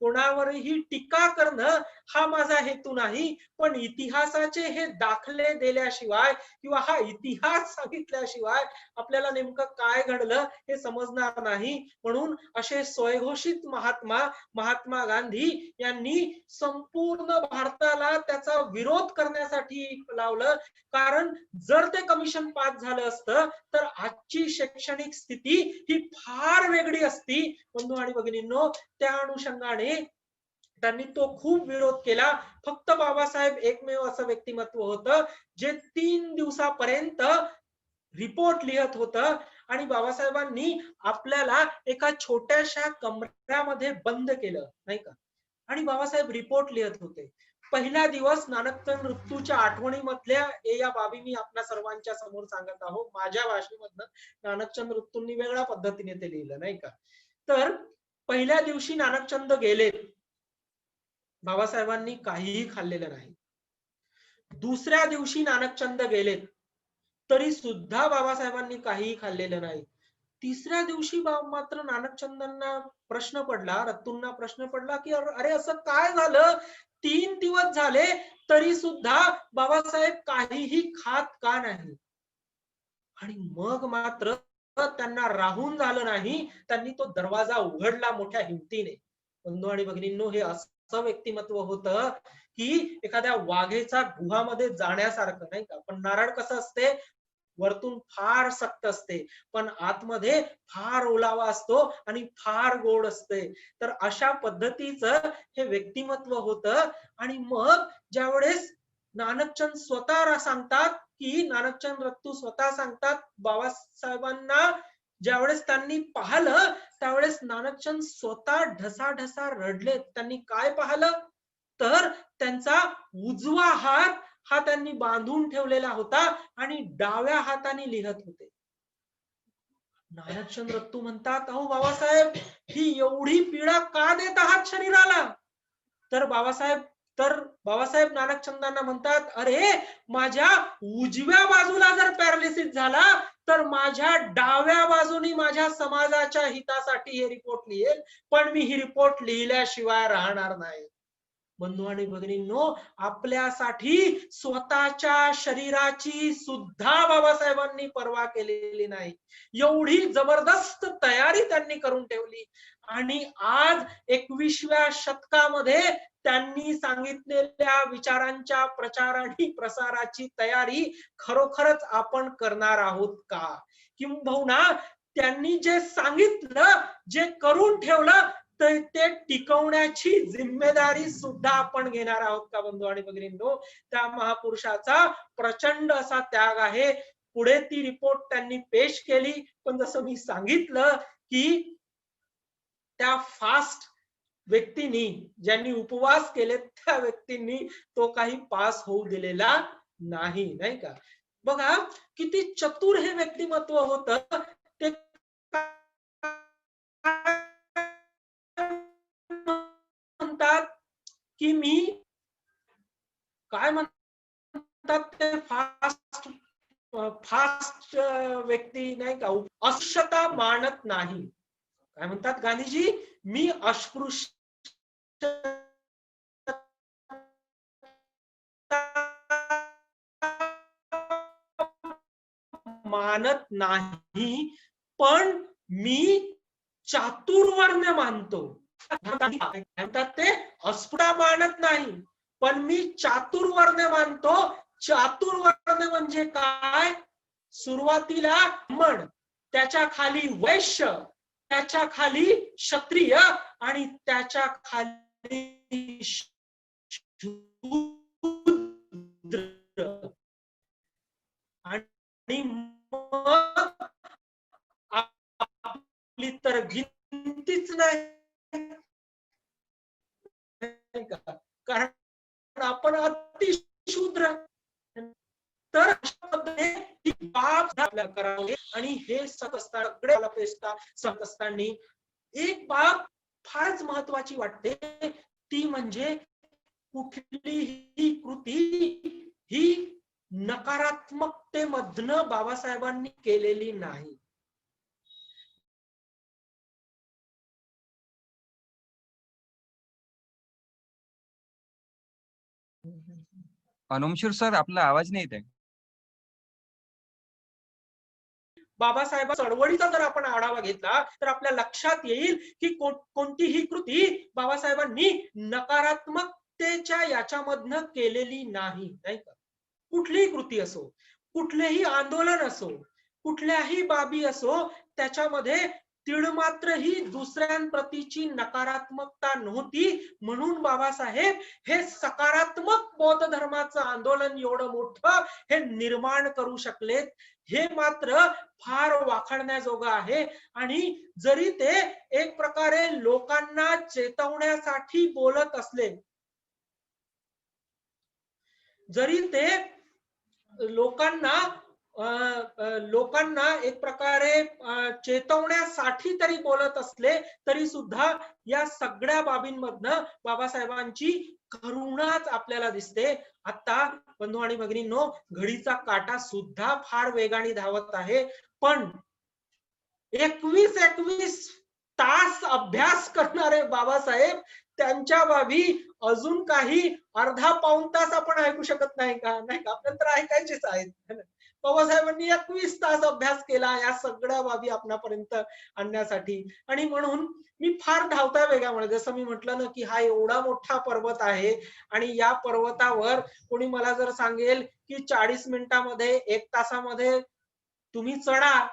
कोणावरही टीका करणं हा माझा हेतू नाही, पण इतिहासाचे हे दाखले दिल्याशिवाय किंवा हा इतिहास सांगितल्याशिवाय आपल्याला नेमकं काय घडलं हे समजणार नाही. म्हणून असे स्वयंघोषित महात्मा गांधी यांनी संपूर्ण भारताला त्याचा विरोध करण्यासाठी लावलं. कारण जर ते कमिशन पास झालं असतं तर आजची शैक्षणिक स्थिती ही फार वेगळी असती. बंधू आणि भगिनींनो, त्या अनुषंगाने त्यांनी तो खूप विरोध केला. फक्त बाबासाहेब एकमेव असं व्यक्तिमत्व होतं जे 3 दिवसापर्यंत रिपोर्ट लिहत होतं आणि बाबासाहेबांनी आपल्याला एका छोट्याशा कमऱ्यामध्ये बंद केलं नाही का, आणि बाबासाहेब रिपोर्ट लिहत होते. पहिला दिवस नानकचंद ऋतूच्या आठवणीमधल्या या बाबी मी आपल्या सर्वांच्या समोर सांगत आहो. माझ्या भाषेमधनं नानकचंद ऋतूंनी वेगळ्या पद्धतीने ते लिहिलं नाही का. तर पहिल्या दिवशी नानकचंद गेले, बाबासाहेबांनी काहीही खाल्लेलं नाही. दुसऱ्या दिवशी नानकचंद गेलेत, तरी सुद्धा बाबासाहेबांनी काहीही खाल्लेलं नाही. तिसऱ्या दिवशी मात्र नानकचंदांना प्रश्न पडला, रत्तूंना प्रश्न पडला की अरे असं काय झालं, 3 दिवस झाले तरी सुद्धा बाबासाहेब काहीही खात का नाही. आणि मग मात्र त्यांना राहून झालं नाही, त्यांनी तो दरवाजा उघडला मोठ्या हिमतीने. बंधू आणि भगिनींनो, हे असं व्यक्तिमत्व होतं की एखाद्या वाघेचा गुहामध्ये जाण्यासारखं नाही का. पण नारळ कसं असते, वरतून फार सक्त असते पण आतमध्ये फार ओलावा असतो आणि फार गोड असते. तर अशा पद्धतीचं हे व्यक्तिमत्व होतं. आणि मग ज्यावेळेस नानकचंद स्वतः सांगतात की नानकचंद रत्तू स्वतः सांगतात, बाबासाहेबांना ज्यावेळेस त्यांनी पाहिलं त्यावेळेस नानकचंद स्वतः ढसाढसा रडले. त्यांनी काय पाहिलं तर त्यांचा उजवा हात हा त्यांनी बांधून ठेवलेला होता आणि डाव्या हाताने लिहत होते. नानकचंद रत्तू म्हणतात, अहो बाबासाहेब, ही एवढी पीडा का देत आहात शरीराला? तर बाबासाहेब नानकचंदांना म्हणतात, अरे माझ्या उजव्या बाजूला जर पॅरालिसिस झाला तर माझ्या डाव्या बाजूनी माझ्या समाजाच्या हितासाठी हे रिपोर्ट लिहेल, पण मी ही रिपोर्ट लिहिल्याशिवाय राहणार नाही. बंधू आणि भगिनींनो, आपल्यासाठी स्वतःच्या शरीराची सुद्धा बाबासाहेबांनी पर्वा केलेली नाही. एवढी जबरदस्त तयारी त्यांनी करून ठेवली. आणि आज 21व्या शतकामध्ये त्यांनी सांगितलेल्या विचारांच्या प्रचार आणि प्रसाराची तयारी खरोखरच आपण करणार आहोत का? किंबहुना त्यांनी जे सांगितलं, जे करून ठेवलं, तर ते टिकवण्याची जिम्मेदारी सुद्धा आपण घेणार आहोत का? बंधू आणि भगिनींनो, त्या महापुरुषाचा प्रचंड असा त्याग आहे. पुढे ती रिपोर्ट त्यांनी पेश केली, पण जसं मी सांगितलं की त्या फास्ट व्यक्तींनी, ज्यांनी उपवास केले, त्या व्यक्तींनी तो काही पास होऊ दिलेला नाही, नाही का. बघा किती चतुर हे व्यक्तिमत्व होतं. ते काय म्हणतात ते फास्ट फास्ट व्यक्ती नाही का, अस्पृश्यता मानत नाही. काय म्हणतात गांधीजी, मी अस्पृश्य मानत नाही, पण मी चातुर्वर्ण्य मानतो. म्हणतात ते अस्पृश्यता मानत नाही, पण मी चातुर्वर्ण्य मानतो. चातुर्वर्ण्य म्हणजे काय? सुरुवातीला ब्राह्मण, त्याच्या खाली वैश्य, त्याच्या खाली क्षत्रिय आणि त्याच्या खाली शूद्र. आणि मग आपली तर गिनतीच नाही, कारण आपण अतिशूद्र. तर अशा पद्धतीने बाप करावे. आणि हे सांगत असताना एक बाब फारच महत्वाची वाटते, ती म्हणजे कुठलीही कृती ही नकारात्मकतेमधनं बाबासाहेबांनी केलेली नाही. अनुमशीर सर, आपला आवाज नाही येत आहे. बाबासाहेब चळवळीचा जर आपण आढावा घेतला तर आपल्या लक्षात येईल की कोणतीही कृती बाबासाहेबांनी नकारात्मकतेच्या याच्यामधनं केलेली नाही, नाही का. कुठलीही कृती असो, कुठलेही आंदोलन असो, कुठल्याही बाबी असो, त्याच्यामध्ये तिळमात्र ही दुसऱ्यांप्रतीची नकारात्मकता नव्हती. म्हणून बाबासाहेब हे सकारात्मक बौद्ध धर्माचं आंदोलन एवढं मोठं हे निर्माण करू शकलेत, हे मात्र फार वाखाणण्याजोगं आहे. आणि जरी ते एक प्रकारे लोकांना चेतवण्यासाठी बोलत असले, जरी ते लोकांना एक प्रकारे चेतवण्यासाठी तरी बोलत असले, तरी सुद्धा या सगळ्या बाबींमधनं बाबासाहेबांची करुणाच आपल्याला दिसते. आता बंधू आणि भगिनींनो, घडीचा काटा सुद्धा फार वेगाने धावत आहे, पण 21 तास अभ्यास करणारे बाबासाहेब, त्यांच्या बाबी अजून काही अर्धा पाऊण तास आपण ऐकू शकत नाही का? नाही का, आपल्याला तर ऐकायचेच आहेत. बाबासाहेबांनी 21 तास अभ्यास केला या सगळ्या बाबी आपणापर्यंत आणण्यासाठी. आणि म्हणून मी फार धावत्या वेगामुळे, जसं मी म्हटलं ना की हा एवढा मोठा पर्वत आहे, आणि या पर्वतावर कोणी मला जर सांगेल की 40 मिनिटांमध्ये 1 तासामध्ये तुम्ही चढा,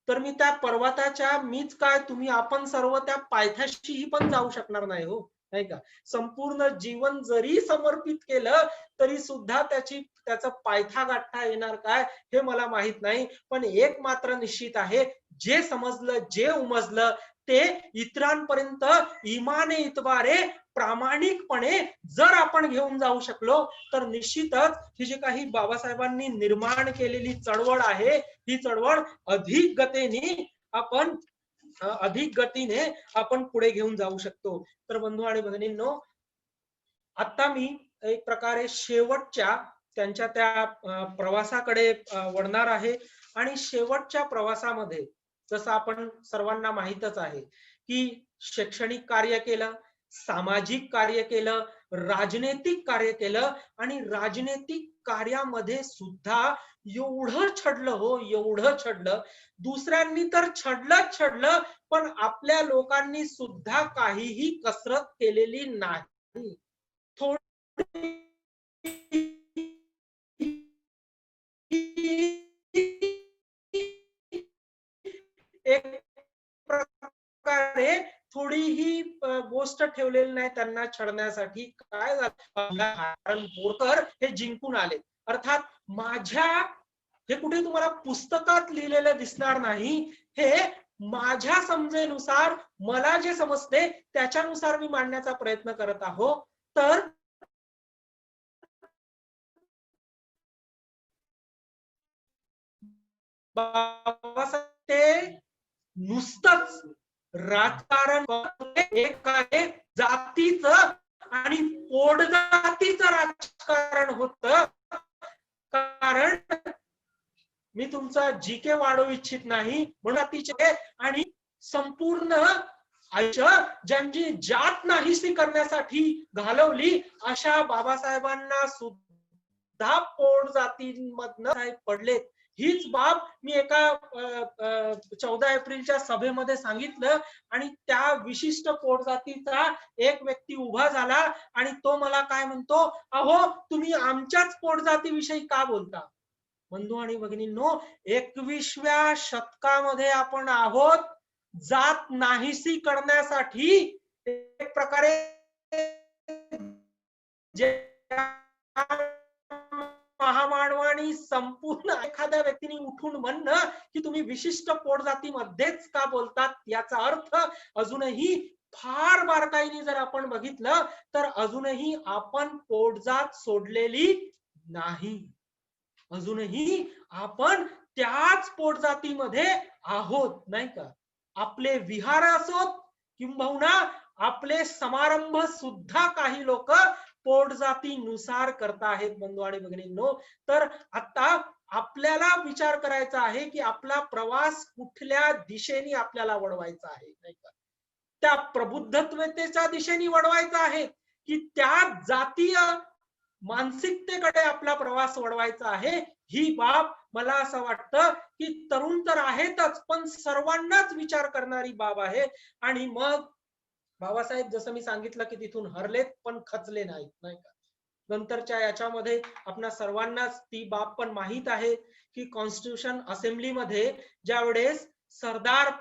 तर मी त्या पर्वताच्या, मीच काय तुम्ही आपण सर्व त्या पायथ्याशीही पण जाऊ शकणार नाही हो, नाही का. संपूर्ण जीवन जरी समर्पित केलं तरी सुद्धा त्याचा पायथा गाठता येणार काय हे मला माहित नाही. पण एक मात्र निश्चित आहे, जे समजलं, जे उमजलं ते इतरांपर्यंत इमाने इतबारे प्रामाणिकपणे जर आपण घेऊन जाऊ शकलो, तर निश्चितच ही जी काही बाबासाहेबांनी निर्माण केलेली चळवळ आहे, ही चळवळ अधिक गतीने आपण पुढे घेऊन जाऊ शकतो. तर बंधू आणि भगिनींनो, आता मी एक प्रकारे शेवटच्या त्यांच्या त्या प्रवासाकडे वळणार आहे. आणि शेवटच्या प्रवासामध्ये जसं आपण सर्वांना माहीतच आहे की शैक्षणिक कार्य केलं, सामाजिक कार्य केलं, राजनैतिक कार्य केलं, आणि राजनैतिक कार्यामध्ये सुद्धा एवढं छडलं हो, एवढं छडलं. दुसऱ्यांनी तर छडलं, पण आपल्या लोकांनी सुद्धा काहीही कसरत केलेली नाही. थोडी एक प्रकारे थोडीही गोष्ट ठेवलेली नाही त्यांना छळण्यासाठी. काय झालं, बोरकर हे जिंकून आले. अर्थात माझ्या, हे कुठे तुम्हाला पुस्तकात लिहिलेलं दिसणार नाही, हे माझ्या समजेनुसार मला जे समजते त्याच्यानुसार मी मांडण्याचा प्रयत्न करत आहो. तर ते नुसतंच राजकारण, एक आहे जातीचं आणि पोटजातीचं राजकारण होतं. कारण मी तुमचा जीके वाढवू इच्छित नाही म्हणून आणि संपूर्ण आयुष्य ज्यांची जात नाहीशी करण्यासाठी घालवली अशा बाबासाहेबांना सुद्धा पोट जातींमधनं पडलेत. हीच बाब मी एका 14 एप्रिलच्या सभेमध्ये सांगितलं आणि त्या विशिष्ट पोटजातीचा एक व्यक्ती उभा झाला आणि तो मला काय म्हणतो, अहो तुम्ही आमच्याच पोटजातीविषयी का बोलता? बंधू आणि भगिनींनो, 21व्या शतकामध्ये आपण आहोत. जात नाहीशी करण्यासाठी एक प्रकारे महामानवानी संपूर्ण एखाद्या व्यक्तीने उठून म्हणणं की तुम्ही विशिष्ट पोटजातीमध्येच का बोलतात, याचा अर्थ अजूनही फार बारकाईने जर आपण बघितलं तर अजूनही आपण पोटजात सोडलेली नाही. अजूनही आपण त्याच पोटजातीमध्ये आहोत, नाही का? आपले विहार असोत किंबहुना आपले समारंभ सुद्धा काही लोक पोटजातीनुसार करत आहेत. बंधू आणि भगिनींनो, तर आता आपल्याला विचार करायचा आहे की आपला प्रवास कुठल्या दिशेने आपल्याला वळवायचा आहे, नाही का? त्या प्रबुद्धत्वतेच्या दिशेने वळवायचा आहे की त्या जातीय मानसिकतेकडे आपला प्रवास वळवायचा आहे? ही बाब मला असं वाटतं की तरुण तर आहेतच पण सर्वांनाच विचार करणारी बाब आहे. आणि मग बाबासाहेब जसं मी सांगितलं की तिथून हरलेत पण खचले नाहीत, नाही का? नंतरच्या याच्यामध्ये आपल्या सर्वांनाच ती बाब पण माहित आहे की कॉन्स्टिट्यूशन असेंब्लीमध्ये ज्यावेळेस सरदार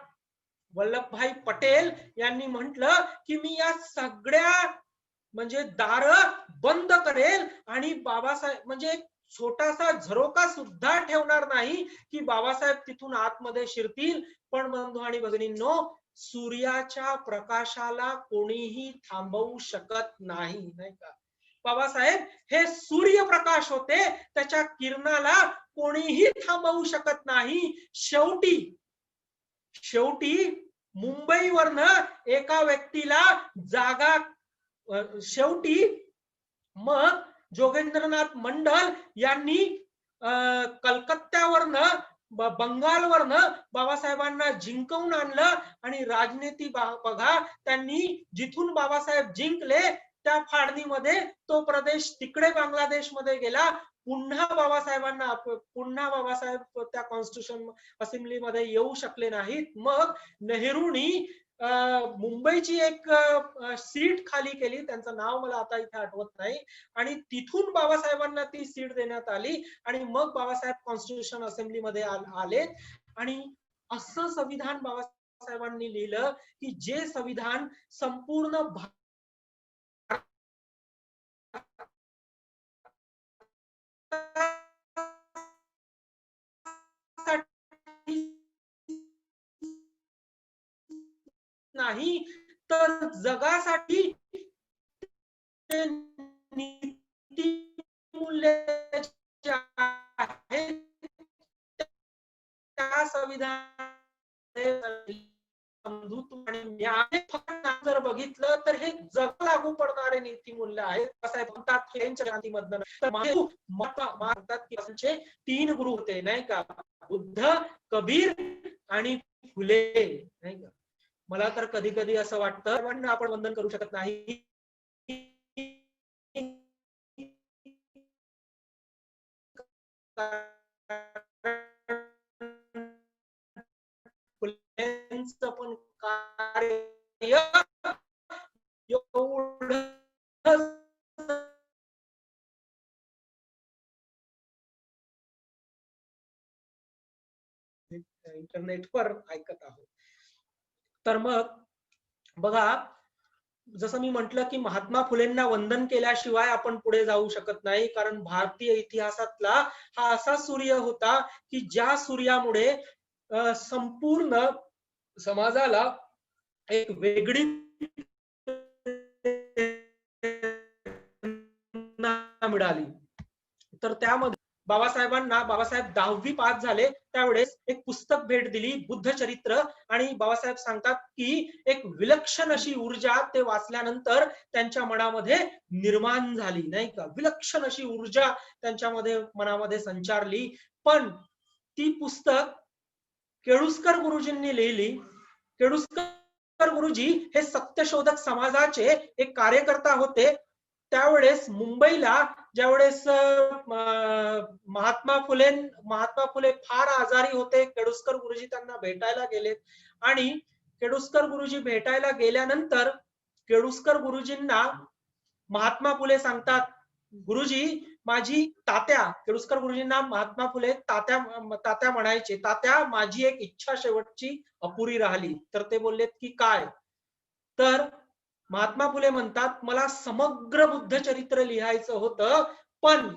वल्लभभाई पटेल यांनी म्हटलं की मी या सगळ्या म्हणजे दार बंद करेल आणि बाबासाहेब म्हणजे एक छोटासा झरोका सुद्धा ठेवणार नाही की बाबासाहेब तिथून आतमध्ये शिरतील. पण बंधू आणि भगिनींनो, सूर्याच्या प्रकाशाला कोणीही थांबवू शकत नाही, नाही का? बाबासाहेब हे सूर्यप्रकाश होते, त्याच्या किरणाला कोणीही थांबवू शकत नाही. शेवटी मुंबईवरनं एका व्यक्तीला जागा शेवटी मग जोगेंद्रनाथ मंडल यांनी कलकत्त्यावरनं बंगालवरनं बाबासाहेबांना जिंकवून आणलं आणि राजनीती बघा, त्यांनी जिथून बाबासाहेब जिंकले त्या फाळणीमध्ये तो प्रदेश तिकडे बांगलादेशमध्ये गेला. पुन्हा बाबासाहेब त्या कॉन्स्टिट्यूशन असेंब्लीमध्ये येऊ शकले नाहीत. मग नेहरूंनी मुंबईची एक सीट खाली केली, त्यांचं नाव मला आता इथे आठवत नाही, आणि तिथून बाबासाहेबांना ती सीट देण्यात आली आणि मग बाबासाहेब कॉन्स्टिट्यूशन असेंब्लीमध्ये आले. आणि असं संविधान बाबासाहेबांनी लिहिलं की जे संविधान संपूर्ण नाही तर जगासाठी नीती मूल्य त्या संविधान जर बघितलं तर हे जग लागू पडणारे नीती मूल्य आहेत. तीन गुरु होते, नाही का? बुद्ध, कबीर आणि फुले, नाही का? मला तर कधी कधी असं वाटतं आपण वंदन करू शकत नाही. फुलेंचं पण कार्य इंटरनेटवर ऐकत आहोत. तर मग बघा, जसं मी म्हटलं की महात्मा फुलेंना वंदन केल्याशिवाय आपण पुढे जाऊ शकत नाही. कारण भारतीय इतिहासातला हा असा सूर्य होता की ज्या सूर्यामुळे संपूर्ण समाजाला एक वेगळी मिळाली. तर त्यामध्ये बाबासाहेब 10वी पास झाले त्यावेळेस एक पुस्तक भेट दिली, बुद्ध चरित्र, आणि बाबासाहेब सांगतात की एक विलक्षण अशी ऊर्जा ते वाचल्यानंतर त्यांच्या मनामध्ये निर्माण झाली, नाही का, विलक्षण अशी ऊर्जा त्यांच्यामध्ये मनामध्ये संचारली. पण ती पुस्तक केळुस्कर गुरुजींनी लिहिली. केळुस्कर गुरुजी हे सत्यशोधक समाजाचे एक कार्यकर्ता होते. त्यावेळेस मुंबईला ज्यावेळेस महात्मा फुले फार आजारी होते, केळुस्कर गुरुजी त्यांना भेटायला गेलेत आणि केळुस्कर गुरुजी भेटायला गेल्यानंतर केळुस्कर गुरुजींना महात्मा फुले सांगतात, गुरुजी माझी तात्या, केळुस्कर गुरुजींना महात्मा फुले तात्या म्हणायचे, तात्या माझी एक इच्छा शेवटची अपुरी राहिली. तर ते बोललेत की काय? तर महात्मा फुले म्हणतात, मला समग्र बुद्ध चरित्र लिहायचं होतं, पण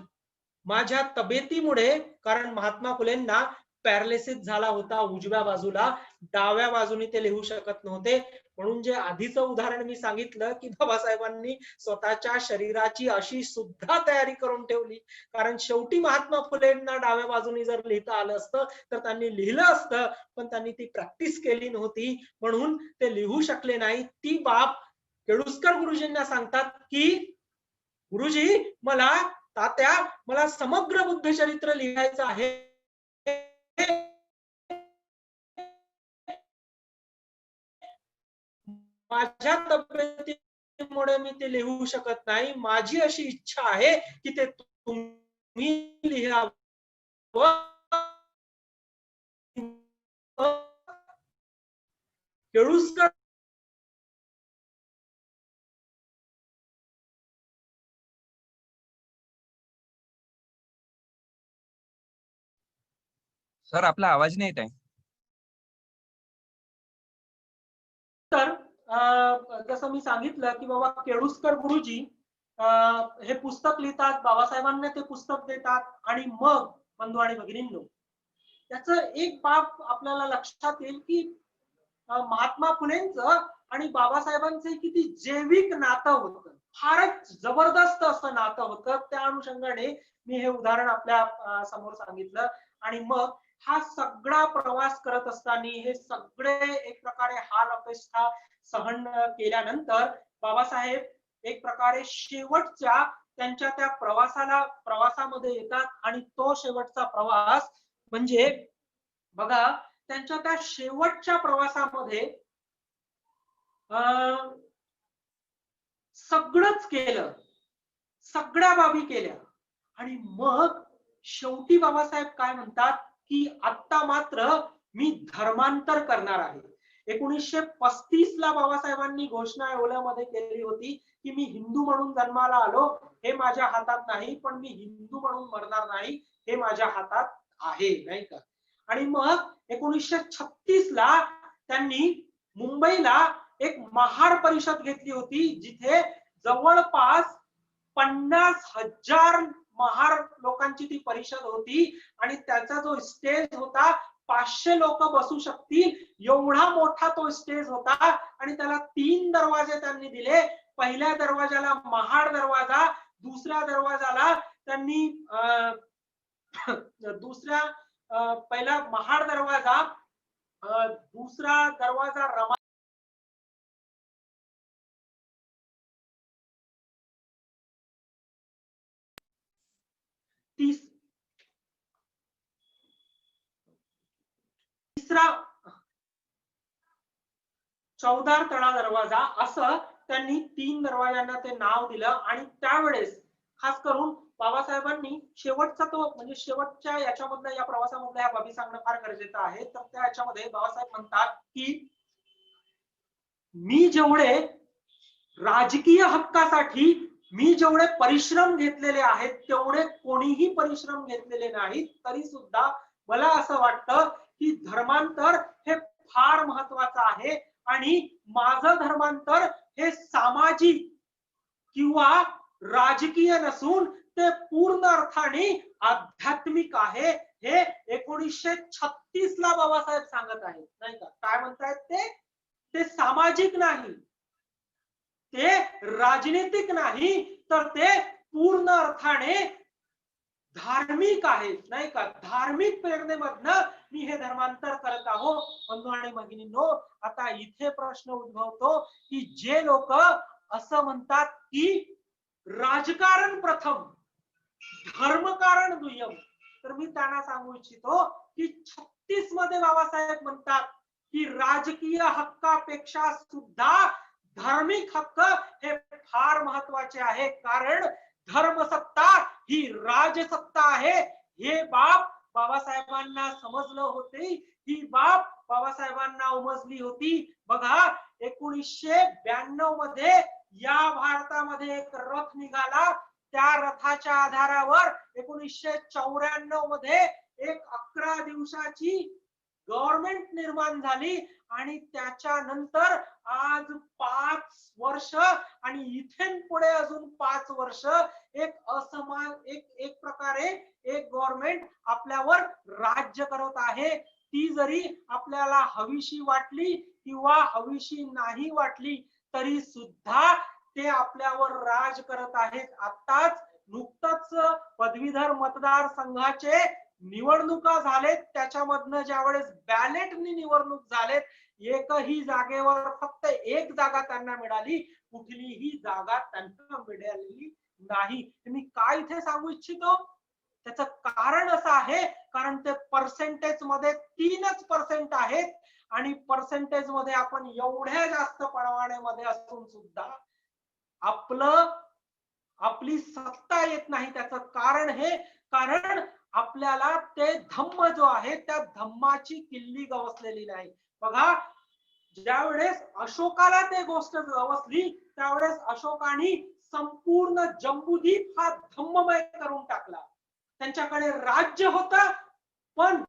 माझ्या तब्येतीमुळे, कारण महात्मा फुलेंना पॅरालिसिस झाला होता उजव्या बाजूला, डाव्या बाजूने ते लिहू शकत नव्हते. म्हणून जे आधीचं उदाहरण मी सांगितलं की बाबासाहेबांनी स्वतःच्या शरीराची अशी सुद्धा तयारी करून ठेवली, कारण शेवटी महात्मा फुलेंना डाव्या बाजूने जर लिहिता आलं असतं तर त्यांनी लिहिलं असतं, पण त्यांनी ती प्रॅक्टिस केली नव्हती म्हणून ते लिहू शकले नाही. ती बाब केळुस्कर गुरुजींना सांगतात की गुरुजी मला समग्र बुद्ध चरित्र लिहायचं आहे, माझ्या तब्येतीमुळे मी ते लिहू शकत नाही, माझी अशी इच्छा आहे की ते तुम्ही लिहावं. केळुस्कर सर आपला आवाज नाही येत आहे. तर जसं मी सांगितलं की बाबा केळुस्कर गुरुजी हे पुस्तक लिहितात, बाबासाहेबांना ते पुस्तक देतात, आणि मग बंधू आणि भगिनींनो, त्याचं एक बाब आपल्याला लक्षात येईल की महात्मा फुलेंचं आणि बाबासाहेबांचं किती जैविक नातं होतं, फारच जबरदस्त असं नातं होतं. त्या अनुषंगाने मी हे उदाहरण आपल्या समोर सांगितलं. आणि मग हा सगळा प्रवास करत असताना हे सगळे एक प्रकारे हाल अपेष्टा सहन केल्यानंतर बाबासाहेब एक प्रकारे शेवटच्या त्यांच्या त्या प्रवासामध्ये येतात. आणि तो शेवटचा प्रवास म्हणजे बघा, त्यांच्या त्या शेवटच्या प्रवासामध्ये सगळंच केलं, सगळ्या बाबी केल्या, आणि मग शेवटी बाबासाहेब काय म्हणतात की आता मात्र मी धर्मांतर करणार आहे. 1935 ला बाबासाहेबांनी घोषणा एवढ्यामध्ये केली होती की मी हिंदू म्हणून जन्माला आलो, हे माझ्या हातात नाही, पण मी हिंदू म्हणून मरणार नाही, हे माझ्या हातात आहे, नाही का. आणि मग 1936 ला त्यांनी मुंबईला एक महार परिषद घेतली होती, जिथे जवळपास 50,000 महार लोकांची ती परिषद होती. आणि त्याचा जो स्टेज होता 500 लोक बसू शकतील एवढा मोठा तो स्टेज होता. आणि त्याला 3 दरवाजे त्यांनी दिले. पहिल्या दरवाजाला महाड दरवाजा, दुसऱ्या दरवाजाला त्यांनी पहिला महाड दरवाजा, दुसरा दरवाजा रमा, तिसरा चौदार तळा दरवाजा, असं त्यांनी 3 दरवाजांना ते नाव दिलं. आणि त्यावेळेस खास करून बाबासाहेबांनी शेवटचा तो म्हणजे शेवटच्या याच्यामधल्या या प्रवासामधल्या या बाबी सांगणं फार गरजेचं आहे. तर त्या याच्यामध्ये बाबासाहेब म्हणतात की मी जेवढे राजकीय हक्कासाठी मी जेवढे परिश्रम घेतलेले आहेत तेवढे कोणीही परिश्रम घेतलेले नाहीत, तरी सुद्धा मला असं वाटतं की धर्मांतर हे फार महत्वाचं आहे. आणि माझं धर्मांतर हे सामाजिक किंवा राजकीय नसून ते पूर्ण अर्थाने आध्यात्मिक आहे. हे 1936 ला बाबासाहेब सांगत आहेत, नाही का. काय म्हणतायत ते सामाजिक नाही, ते राजनीतिक नाही, तर ते पूर्ण अर्थाने धार्मिक आहेत, नाही का, धार्मिक प्रेरणेमधनं मी हे धर्मांतर करत आहो. बंधू आणि भगिनींनो, आता इथे प्रश्न उद्भवतो की जे लोक असं म्हणतात की राजकारण प्रथम, धर्मकारण दुय्यम, तर मी त्यांना सांगू इच्छितो की 36 मध्ये बाबासाहेब म्हणतात की राजकीय हक्कापेक्षा सुद्धा धार्मिक हक्क हे फार महत्वाचे आहे, कारण धर्मसत्ता ही राजसत्ता आहे. हे बाब बाबासाहेबांना समजलं होते, ही बाब बाबासाहेबांना उमजली होती. बघा 1992 मध्ये या भारतामध्ये एक रथ निघाला, त्या रथाच्या आधारावर 1994 मध्ये एक 11 दिवसाची गव्हर्नमेंट निर्माण झाली आणि त्याच्यानंतर आज 5 वर्ष आणि इथेन पुढे अजून 5 वर्ष एक असमान एक प्रकारे एक गव्हर्नमेंट आपल्यावर राज्य करत आहे. ती जरी आपल्याला हवीशी वाटली किंवा हवीशी नाही वाटली तरी सुद्धा ते आपल्यावर राज करत आहेत. आताच नुकतंच पदवीधर मतदार संघाचे निवडणुका झालेत, त्याच्यामधनं ज्यावेळेस बॅलेटनी निवडणूक झालेत, एकही जागेवर फक्त एक जागा त्यांना मिळाली, कुठलीही जागा त्यांना मिळालेली नाही. मी काय इथे सांगू इच्छितो, त्याचं कारण असं आहे कारण ते पर्सेंटेज मध्ये 3% आहेत आणि पर्सेंटेज मध्ये आपण एवढ्या जास्त परवान्यामध्ये असून सुद्धा आपली सत्ता येत नाही. त्याचं कारण हे, कारण आपल्याला ते धम्म जो आहे त्या धम्माची किल्ली गवसलेली नाही. बघा ज्यावेळेस अशोकाला ते गोष्ट गवसली त्यावेळेस अशोकाने संपूर्ण जम्बूद्वीप हा धम्ममय करून टाकला. त्यांच्याकडे राज्य होतं पण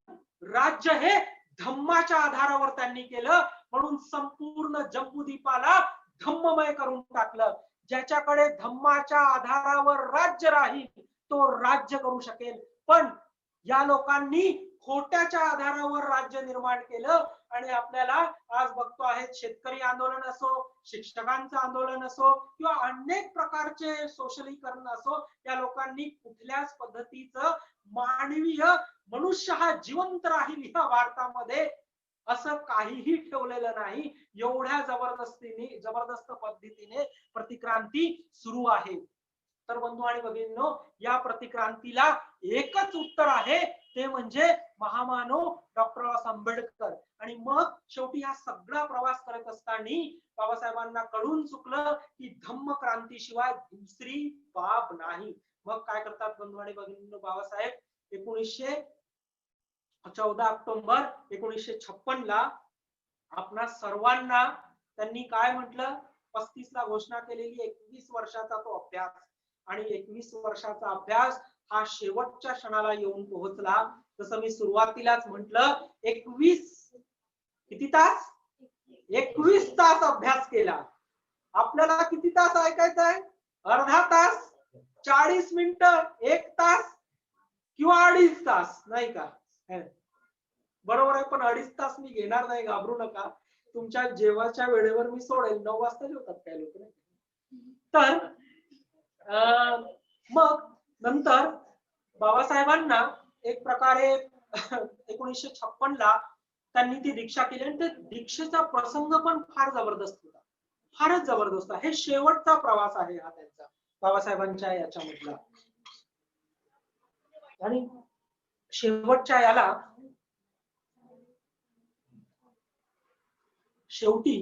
राज्य हे धम्माच्या आधारावर त्यांनी केलं, म्हणून संपूर्ण जम्बूद्वीपाला धम्ममय करून टाकलं. ज्याच्याकडे धम्माच्या आधारावर राज्य राहील तो राज्य करू शकेल, पण या लोकांनी खोट्याच्या आधारावर राज्य निर्माण केलं आणि आपल्याला आज बघतो आहेत शेतकरी आंदोलन असो, शिक्षकांचं आंदोलन असो किंवा अनेक प्रकारचे सोशलीकरण असो, या लोकांनी कुठल्याच पद्धतीचं मानवीय मनुष्य हा जिवंत राहील या भारतामध्ये असं काहीही ठेवलेलं नाही. एवढ्या जबरदस्त पद्धतीने प्रतिक्रांती सुरू आहे. तर बंधू आणि भगिनींनो, या प्रतिक्रांतीला एकच उत्तर आहे, ते म्हणजे महामानव डॉक्टर बाबासाहेब आंबेडकर. आणि मग शेवटी हा सगळा प्रवास करत असताना बाबासाहेबांना कळून चुकलं की धम्म क्रांतीशिवाय दुसरी बाब नाही. मग काय करतात बंधू आणि भगिनींनो, बाबासाहेब 14 ऑक्टोबर 1956 ला आपणा सर्वांना त्यांनी काय म्हटलं, 35 ला घोषणा केलेली 21 वर्षाचा तो अभ्यास, आणि 21 वर्षाचा अभ्यास हा शेवटच्या क्षणाला येऊन पोहोचला. जसं मी सुरुवातीलाच म्हटलं, 21 तास अभ्यास केला. आपल्याला किती तास ऐकायचं आहे? अर्धा तास, 40 मिनिटं, 1 तास किंवा 2.5 तास, नाही का? बरोबर आहे, पण 2.5 तास मी घेणार नाही, घाबरू नका. तुमच्या जेवाच्या वेळेवर मी सोडेल. 9 वाजता जेवतात काही लोक. तर मग नंतर बाबासाहेबांना एक प्रकारे 1956 ला त्यांनी ती दीक्षा केली आणि त्या दीक्षेचा प्रसंग पण फार जबरदस्त होता, फारच जबरदस्त. हे शेवटचा प्रवास आहे हा त्यांचा बाबासाहेबांच्या याच्यामधला. आणि शेवटच्या याला शेवटी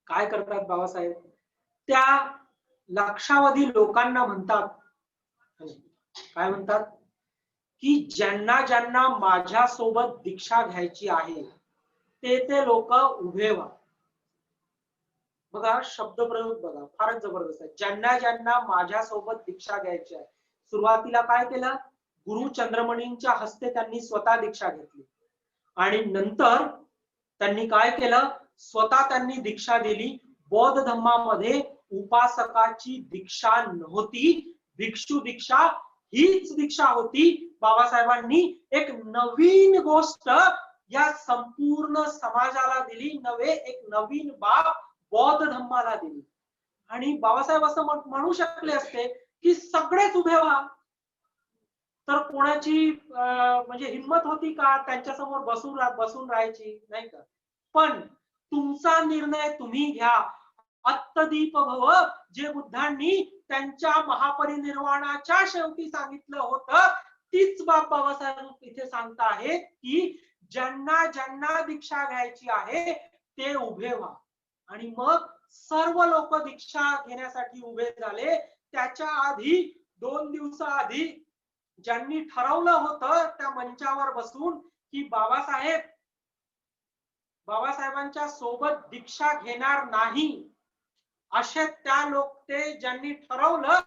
काय करतात बाबासाहेब, त्या लक्षावधी लोकांना म्हणतात, काय म्हणतात की ज्यांना ज्यांना माझ्या सोबत दीक्षा घ्यायची आहे ते लोक उभे व्हा. बघा शब्दप्रयोग बघा, फारच जबरदस्त आहे. ज्यांना ज्यांना माझ्या सोबत दीक्षा घ्यायची आहे. सुरुवातीला काय केलं, गुरु चंद्रमणींच्या हस्ते त्यांनी स्वतः दीक्षा घेतली आणि नंतर त्यांनी काय केलं, स्वतः त्यांनी दीक्षा दिली. बौद्ध धम्मामध्ये उपासकाची दीक्षा नव्हती, भिक्षू दीक्षा हीच दीक्षा होती. बाबासाहेबांनी एक नवीन गोष्ट या संपूर्ण समाजाला दिली, एक नवीन बाब बौद्ध धम्माला दिली. आणि बाबासाहेब असं म्हणू शकले असते की सगळेच उभे व्हा, तर कोणाची म्हणजे हिंमत होती का त्यांच्या समोर बसून राहायची, नाही का? पण तुमचा निर्णय तुम्ही घ्या. अत्तदीप भव, जे बुद्धांनी त्यांच्या महापरिनिर्वाणाच्या शेवटी सांगितलं होतं, तीच बाब बाबासाहेब इथे सांगता आहेत की ज्यांना ज्यांना दीक्षा घ्यायची आहे ते उभे व्हा. आणि मग सर्व लोक दीक्षा घेण्यासाठी उभे झाले. त्याच्या आधी 2 दिवसाआधी ज्यांनी ठरवलं होतं त्या मंचावर बसून की बाबासाहेबांच्या सोबत दीक्षा घेणार नाही, असे ते ज्यांनी ठरवलं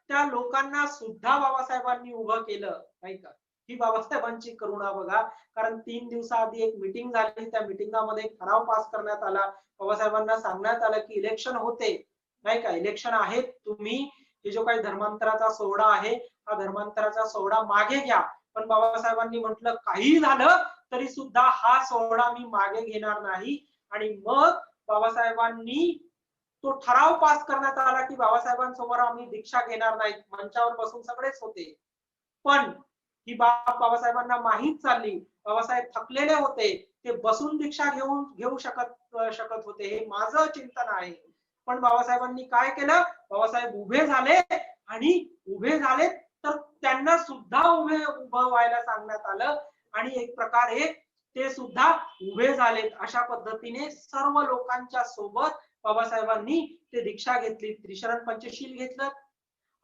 त्या लोकांना सुद्धा बाबासाहेबांनी उभं केलं, नाही का? ही बाबासाहेबांची करुणा बघा. कारण 3 दिवसाआधी एक मीटिंग झाली, त्या मीटिंगामध्ये एक ठराव पास करण्यात आला. बाबासाहेबांना सांगण्यात आलं की इलेक्शन होते, नाही का? इलेक्शन आहेत, तुम्ही हे जो काही धर्मांतराचा सोहळा आहे हा धर्मांतराचा सोहळा मागे घ्या. पण बाबासाहेबांनी म्हटलं काही झालं तरी सुद्धा हा सोहळा मी मागे घेणार नाही. आणि मग बाबासाहेबांनी तो ठराव पास करण्यात आला की बाबासाहेबांसमोर आम्ही दीक्षा घेणार नाही. मंचावर बसून सगळेच होते, पण ही बाब बाबासाहेबांना माहीत चालली. बाबासाहेब थकलेले होते, ते बसून दीक्षा घेऊ शकत होते, हे माझं चिंतन आहे. पण बाबासाहेबांनी काय केलं, बाबासाहेब उभे झाले आणि उभे झाले तर त्यांना सुद्धा उभं व्हायला सांगण्यात आलं आणि एक प्रकारे ते सुद्धा उभे झालेत. अशा पद्धतीने सर्व लोकांच्या सोबत बाबासाहेबांनी ते दीक्षा घेतली, त्रिशरण पंचशील घेतलं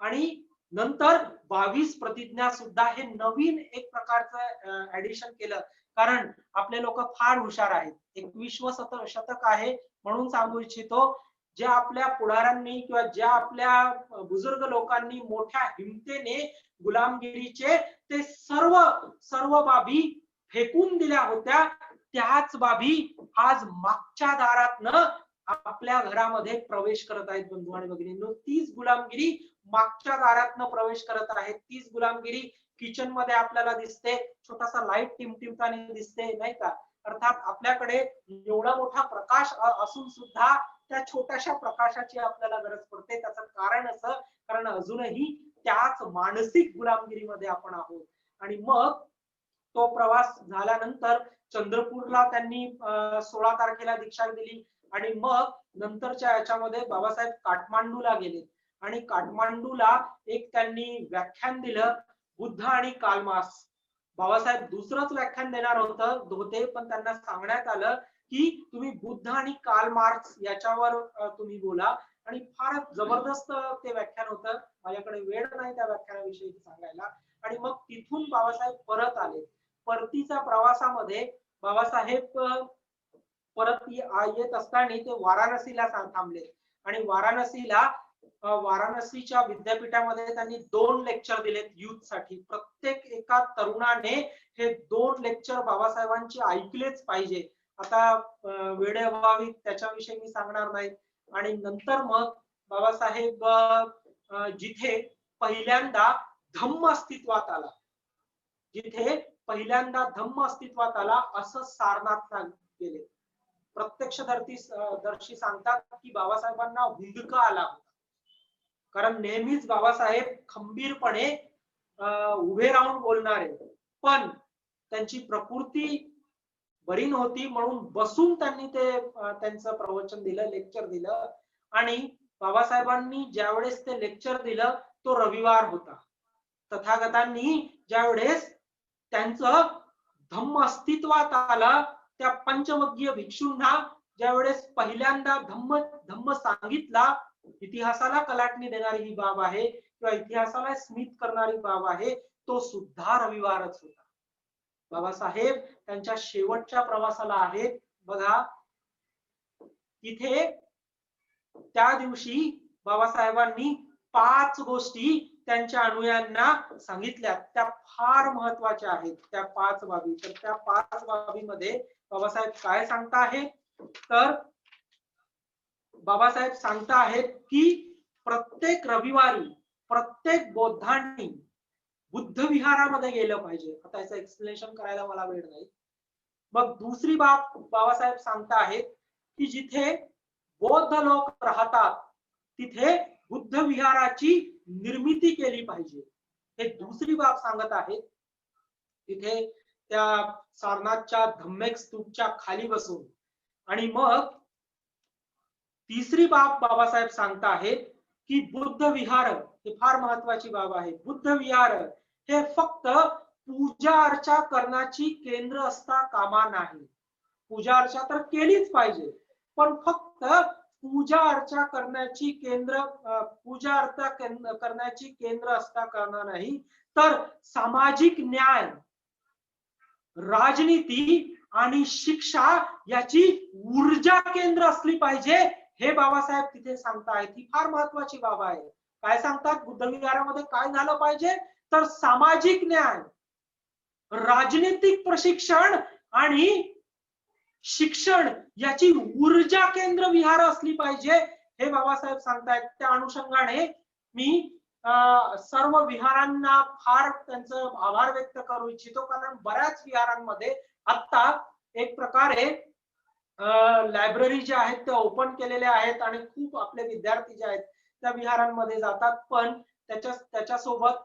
आणि नंतर 22 प्रतिज्ञा सुद्धा हे नवीन एक प्रकारचं ऍडिशन केलं. कारण आपले लोक फार हुशार आहेत. 21व शतक आहे म्हणून सांगू इच्छितो, ज्या आपल्या पुढाऱ्यांनी किंवा ज्या आपल्या बुजुर्ग लोकांनी मोठ्या हिमतेने गुलामगिरीचे ते सर्व बाबी फेकून दिल्या होत्या, त्याच बाबी आज मागच्या दारातनं आपल्या घरामध्ये प्रवेश करत आहेत. बंधू आणि भगिनींनो, तीच गुलामगिरी मागच्या दारातनं प्रवेश करत आहेत. तीच गुलामगिरी किचन मध्ये आपल्याला दिसते, छोटासा लाईट टिमटिमताना दिसते, नाही का? अर्थात आपल्याकडे एवढा मोठा प्रकाश असून सुद्धा त्या छोट्याशा प्रकाशाची आपल्याला गरज पडते. त्याचं कारण असं, कारण अजूनही त्याच मानसिक गुलामगिरीमध्ये आपण आहोत. आणि मग तो प्रवास झाल्यानंतर चंद्रपूरला त्यांनी 16 तारखेला दीक्षा दिली आणि मग नंतरच्या याच्यामध्ये बाबासाहेब काठमांडूला गेले आणि काठमांडूला एक त्यांनी व्याख्यान दिलं, बुद्ध आणि कार्ल मार्क्स. बाबासाहेब दुसरंच व्याख्यान देणार होते, पण त्यांना सांगण्यात आलं की तुम्ही बुद्ध आणि कार्ल मार्क्स याच्यावर तुम्ही बोला. आणि फार जबरदस्त ते व्याख्यान होतं. माझ्याकडे वेळ नाही त्या व्याख्यानाविषयी सांगायला. आणि मग तिथून बाबासाहेब परत आले. परतीच्या प्रवासामध्ये बाबासाहेब परत येत असताना ते वाराणसीला थांबले आणि वाराणसीच्या विद्यापीठामध्ये त्यांनी 2 लेक्चर दिलेत युथ साठी. प्रत्येक एका तरुणाने हे 2 लेक्चर बाबासाहेबांचे ऐकलेच पाहिजे. आता वेळेअभावी त्याच्याविषयी मी सांगणार नाही. आणि नंतर मग बाबासाहेब जिथे पहिल्यांदा धम्म अस्तित्वात आला, असं सारनाथला गेले. प्रत्यक्षदर्शी सांगतात की बाबासाहेबांना हुंदका आला होता. कारण नेहमीच बाबासाहेब खंबीरपणे उभे राहून बोलणारे, पण त्यांची प्रकृती बरी नव्हती म्हणून बसून त्यांनी त्यांचं प्रवचन दिलं, लेक्चर दिलं. आणि बाबासाहेबांनी ज्यावेळेस ते लेक्चर दिलं तो रविवार होता. तथागतांनी ज्यावेळेस त्यांचं धम्म अस्तित्वात आलं, त्या पंचमग्गीय भिक्षूंना ज्यावेळेस पहिल्यांदा धम्म सांगितला, इतिहासाला कलाटणी देणारी ही बाब आहे किंवा इतिहासाला स्मित करणारी बाब आहे, तो सुद्धा रविवारच होता. बाबासाहेब त्यांच्या शेवटच्या प्रवासाला आहेत बघा. इथे त्या दिवशी बाबासाहेबांनी 5 गोष्टी त्यांच्या अनुयायांना सांगितल्या, त्या फार महत्वाच्या आहेत. त्या 5 बाबी, तर त्या 5 बाबीमध्ये बाबासाहेब काय सांगता आहेत, तर बाबासाहेब सांगता आहेत की प्रत्येक रविवारी प्रत्येक बौद्धांनी बुद्ध विहारामध्ये गेलं पाहिजे. आता याचं एक्सप्लेनेशन करायला मला वेळ नाही. मग दुसरी बाब बाबासाहेब सांगता आहेत की जिथे बौद्ध लोक राहतात तिथे बुद्ध विहाराची निर्मिती केली पाहिजे, हे दुसरी बाब सांगत आहेत. तिथे त्या सारनाथच्या धम्मेक स्तूपच्या खाली बसून. आणि मग तिसरी बाब बाबासाहेब सांगता आहेत की बुद्ध विहार हे फार महत्वाची बाब आहे. बुद्ध विहार हे फक्त पूजा अर्चा करण्याची केंद्र असता कामा नाही. पूजा अर्चा तर केलीच पाहिजे, पण फक्त पूजा अर्चा करण्याची पूजा अर्चा करण्याची केंद्र असता कामा नाही, तर सामाजिक न्याय, राजनीती आणि शिक्षा याची ऊर्जा केंद्र असली पाहिजे, हे बाबासाहेब तिथे सांगतायत. ही फार महत्वाची बाब आहे. काय सांगतात बुद्ध विहारामध्ये काय झालं पाहिजे, तर सामाजिक न्याय, राजनीतिक प्रशिक्षण आणि शिक्षण याची ऊर्जा केंद्र विहार असली पाहिजे, हे बाबासाहेब सांगतायत. त्या अनुषंगाने मी सर्व विहारांना फार त्यांचं आभार व्यक्त करू इच्छितो, कारण बऱ्याच विहारांमध्ये आता एक प्रकारे लायब्ररी ज्या आहेत त्या ओपन केलेल्या आहेत आणि खूप आपले विद्यार्थी जे आहेत त्या विहारांमध्ये जातात, पण त्याच्यासोबत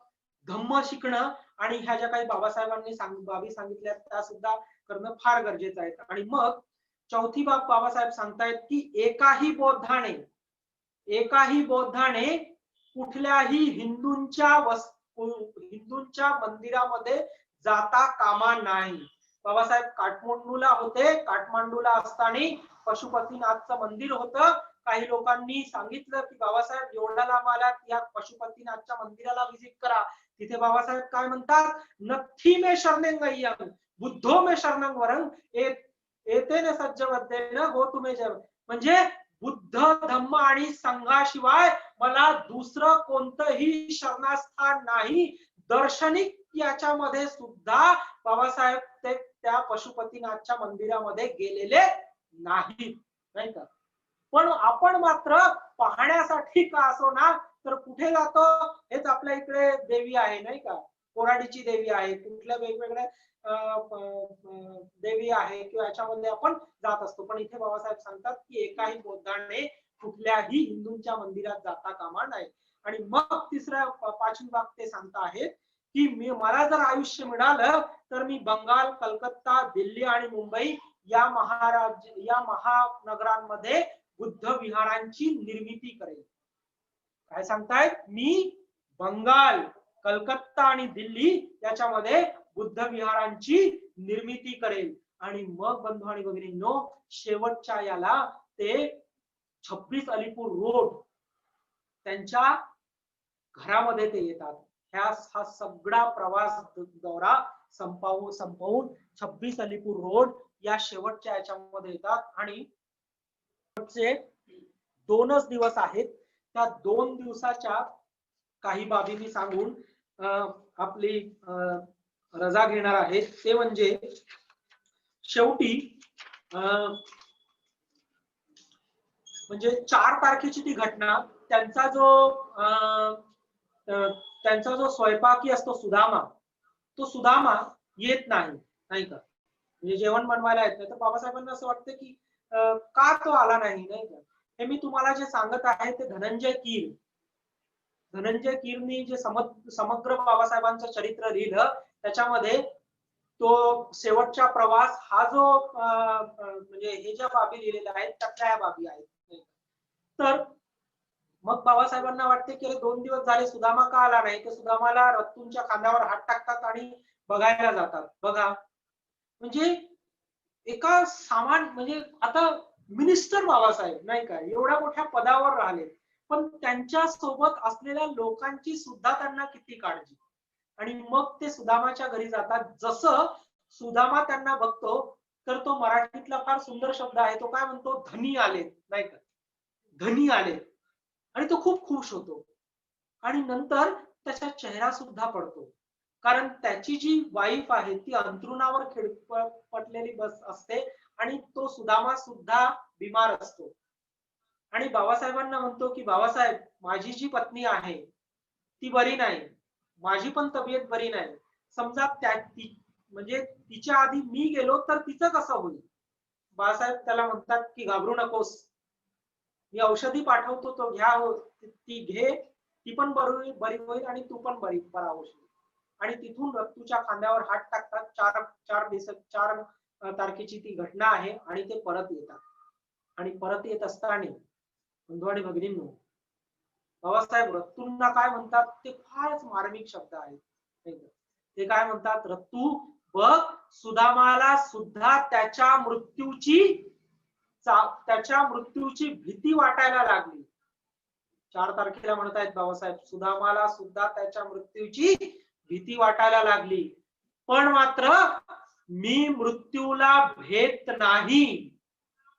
धम्म शिकणं आणि ह्या ज्या काही बाबासाहेबांनी बाबी सांगितल्या त्या सुद्धा करणं फार गरजेचं आहे. आणि मग चौथी बाब बाबासाहेब सांगतायत की एकाही बौद्धाने कुठल्याही हिंदूंच्या मंदिरामध्ये जाता कामा नाही. बाबासाहेब काठमांडूला होते. काठमांडूला असताना पशुपतीनाथचं मंदिर होतं. काही लोकांनी सांगितलं की बाबासाहेब एवढ्या लांब आलात, या पशुपतीनाथच्या मंदिराला व्हिजिट करा. तिथे बाबासाहेब काय म्हणतात, नथी मे शरणेंगय्यम बुद्धो मे शरणं वरं एतेन सज्जवद्देन हो तुम्ही म्हणजे बुद्ध धम्म आणि संघाशिवाय मला दुसरं कोणतंही शरणास्थान नाही. दर्शनिक याच्यामध्ये सुद्धा बाबासाहेब ते त्या पशुपतीनाथच्या मंदिरामध्ये गेलेले नाहीत, नाही का. पण आपण मात्र पाहण्यासाठी का असो ना, तर कुठे जातो, हेच आपल्या इकडे देवी आहे नाही का, कोराडीची देवी आहे, कुठल्या वेगवेगळ्या देवी आहे किंवा याच्यामध्ये आपण जात असतो. पण इथे बाबासाहेब सांगतात की एकाही बौद्धाने कुठल्याही हिंदूंच्या मंदिरात जाता कामा नाही. आणि मग तिसऱ्या पाचवी बाब ते सांगता आहेत की मला जर आयुष्य मिळालं तर मी बंगाल, कलकत्ता, दिल्ली आणि मुंबई या महानगरांमध्ये बुद्ध विहारांची निर्मिती करेल. काय सांगतायत, मी बंगाल, कलकत्ता आणि दिल्ली याच्यामध्ये बुद्ध विहारांची निर्मिती करेल. आणि मग बंधू आणि भगिनींनो, शेवटच्या याला ते 26 अलीपूर रोड त्यांच्या घरामध्ये ते येतात. हा सगळा प्रवास दौरा संपवून 26 अलीपूर रोड या शेवटच्या याच्यामध्ये येतात. आणि 2च दिवस आहेत. त्या 2 दिवसाच्या काही बाबी मी सांगून आपली रजा घेणार आहे. ते म्हणजे शेवटी म्हणजे 4 तारखेची ती घटना, त्यांचा जो स्वयंपाकी असतो सुदामा, तो सुदामा येत नाही का, म्हणजे जेवण बनवायला येत नाही. तर बाबासाहेबांना असं वाटतं की का तो आला नाही का. हे मी तुम्हाला जे सांगत आहे ते धनंजय कीरनी जे समग्र बाबासाहेबांचं चरित्र लिहिलं, त्याच्यामध्ये तो शेवटचा प्रवास हा जो म्हणजे हे ज्या बाबी लिहिलेल्या आहेत त्यातल्या बाबी आहेत. तर मग बाबासाहेबांना वाटते की 2 दिवस झाले सुदामा का आला नाही, तर सुदामाला रत्तूंच्या खांद्यावर हात टाकतात आणि बघायला जातात. बघा, म्हणजे एका म्हणजे आता मिनिस्टर बाबासाहेब नाही का, एवढ्या मोठ्या पदावर राहिले, पण त्यांच्या सोबत असलेल्या लोकांची सुद्धा त्यांना किती काळजी. आणि मग ते सुदामाच्या घरी जातात. जसं सुदामा त्यांना बघतो, तर तो मराठीतला फार सुंदर शब्द आहे, तो काय म्हणतो, धनी आले नाही का, धनी आले. आणि तो खूप खुश होतो. आणि नंतर त्याचा चेहरा सुद्धा पडतो, कारण त्याची जी वाईफ आहे ती अंथरुणावर पटलेली असते आणि तो सुदामा सुद्धा बिमार असतो. आणि बाबासाहेबांना म्हणतो की बाबासाहेब, माझी जी पत्नी आहे ती बरी नाही, माझी पण तब्येत बरी नाही, समजा म्हणजे तिच्या आधी मी गेलो तर तिचं कसं होईल. बाळासाहेब त्याला म्हणतात की घाबरू नकोस, मी औषधी पाठवतो तो घ्या ती घे, ती पण बरी होईल आणि तू पण बरा होशील. आणि तिथून रत्तूच्या खांद्यावर हात टाकतात. 4 तारखेची ती घटना आहे आणि ते परत येतात. आणि परत येत असताना बंधू आणि भगिनींनो, बाबासाहेब रत्तूंना काय म्हणतात ते फारच मार्मिक शब्द आहेत. ते काय म्हणतात, रत्तू बघ, सुदामाला सुद्धा त्याच्या मृत्यूची भीती वाटायला लागली. 4 तारखेला म्हणतायत बाबासाहेब, सुदामाला सुद्धा त्याच्या मृत्यूची भीती वाटायला लागली, पण मात्र मी मृत्यूला भेट नाही.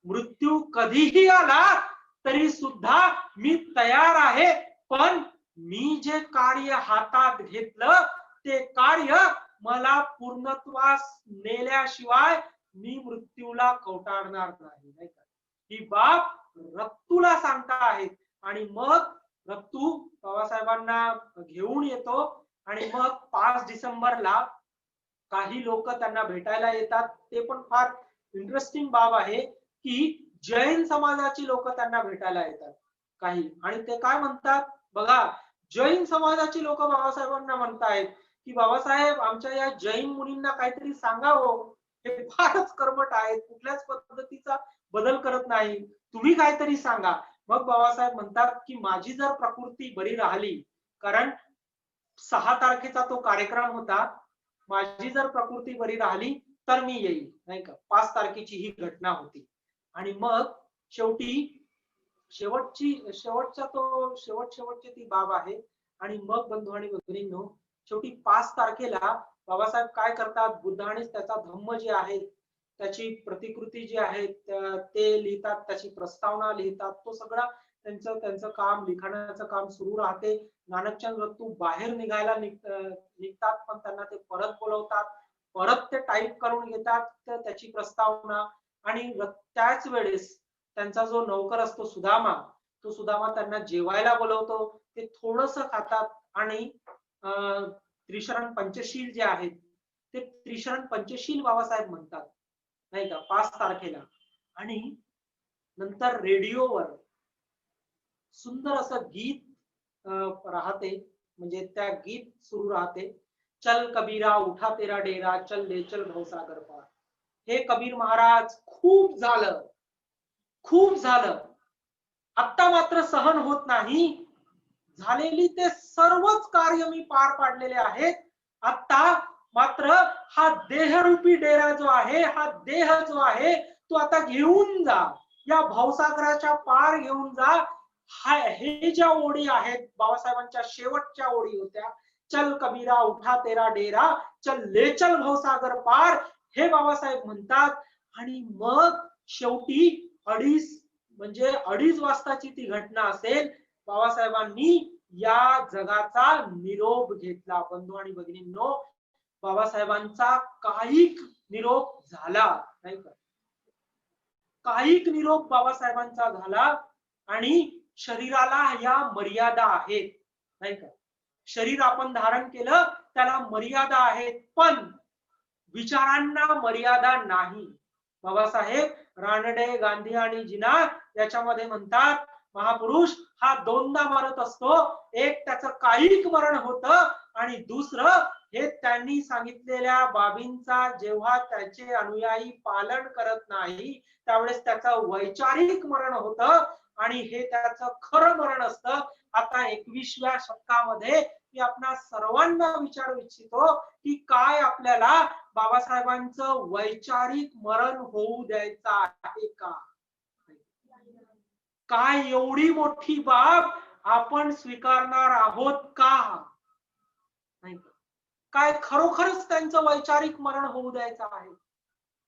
मृत्यू कधीही आला तरी सुद्धा मी तयार आहे, पण मी जे कार्य हातात घेतलं ते कार्य मला पूर्णत्वास नेल्याशिवाय मी मृत्यूला कवटाळणार नाही. नाही का, ही बाब रत्तूला सांगता आहेत. आणि मग रत्तू बाबासाहेबांना घेऊन येतो आणि मग 5 डिसेंबरला काही लोक त्यांना भेटायला येतात. ते पण फार इंटरेस्टिंग बाब आहे की जैन समाजाची लोक त्यांना भेटायला येतात काही, आणि ते काय म्हणतात बघा, जैन समाजाची लोक बाबासाहेबांना म्हणतायत की बाबासाहेब, आमच्या या जैन मुलींना काहीतरी सांगावं, हे फारच कर्मठ आहेत, कुठल्याच पद्धतीचा बदल करत नाही, तुम्ही काहीतरी सांगा. मग बाबासाहेब म्हणतात की माझी जर प्रकृती बरी राहिली, कारण 6 तारखेचा तो कार्यक्रम होता, माझी जर प्रकृती बरी राहिली तर मी येईल. नाही का, 5 तारखेची ही घटना होती. आणि मग शेवटची ती बाब आहे. आणि मग बंधू आणि भगिनींनो, शेवटी 5 तारखेला बाबासाहेब काय करतात, बुद्ध आणि त्याचा धम्म जे आहे त्याची प्रतिकृती जी आहे ते लिहितात, त्याची प्रस्तावना लिहितात. तो सगळा त्यांचं काम, लिखाणाचं काम सुरू राहते. नानकचंद रत्तू बाहेर निघायला निघतात, पण त्यांना ते परत बोलवतात, परत ते टाईप करून घेतात त्याची प्रस्तावना. आणि त्याच वेळेस त्यांचा जो नौकर असतो सुदामा, तो सुदामा त्यांना जेवायला बोलवतो. ते थोडस खातात आणि त्रिशरण पंचशील जे आहेत ते त्रिशरण पंचशील बाबासाहेब म्हणतात, नाही का, 5 तारखेला. आणि नंतर रेडिओवर सुंदर असं गीत राहते, म्हणजे त्या गीत सुरू राहते, चल कबीरा उठा तेरा डेरा, चल ले चल भवसागर पार. हे कबीर महाराज, खूप झालं, खूप झालं, आता मात्र सहन होत नाही, झालेली ते सर्वच कार्य मी पार पाडलेले आहेत, आता मात्र हा देहरूपी डेरा जो आहे, हा देह जो आहे तो आता घेऊन जा, या भवसागराच्या पार घेऊन जा. हे ज्या ओळी आहेत बाबासाहेबांच्या शेवटच्या ओळी होत्या, चल कबीरा उठा तेरा डेरा, चल ले चल भवसागर पार, हे बाबासाहेब म्हणतात. आणि मग शेवटी 2:30 वाजताची ती घटना असेल, बाबासाहेबांनी या जगाचा निरोप घेतला. बंधू आणि भगिनींनो, बाबासाहेबांचा काहीक निरोप झाला, नाही का, काहीक निरोप बाबासाहेबांचा झाला. आणि शरीराला या मर्यादा आहेत, नाही का, शरीर आपण धारण केलं त्याला मर्यादा आहेत, पण विचारांना मर्यादा नाही. बाबासाहेब रानडे, गांधी आणि जिना याच्यामध्ये म्हणतात, महापुरुष हा दोनदा मरत असतो, एक त्याचं कायिक मरण होतं आणि दुसरं हे त्यांनी सांगितलेल्या बाबींचा जेव्हा त्याचे अनुयायी पालन करत नाही त्यावेळेस त्याचं वैचारिक मरण होतं, आणि हे त्याचं खरं मरण असतं. आता 21व्या शतकामध्ये मी आपणा सर्वांना विचारू इच्छितो की काय आपल्याला बाबासाहेबांचं वैचारिक मरण होऊ द्यायचं आहे का? काय एवढी मोठी बाब आपण स्वीकारणार आहोत का? नाही, काय खरोखरच त्यांचं वैचारिक मरण होऊ द्यायचं आहे?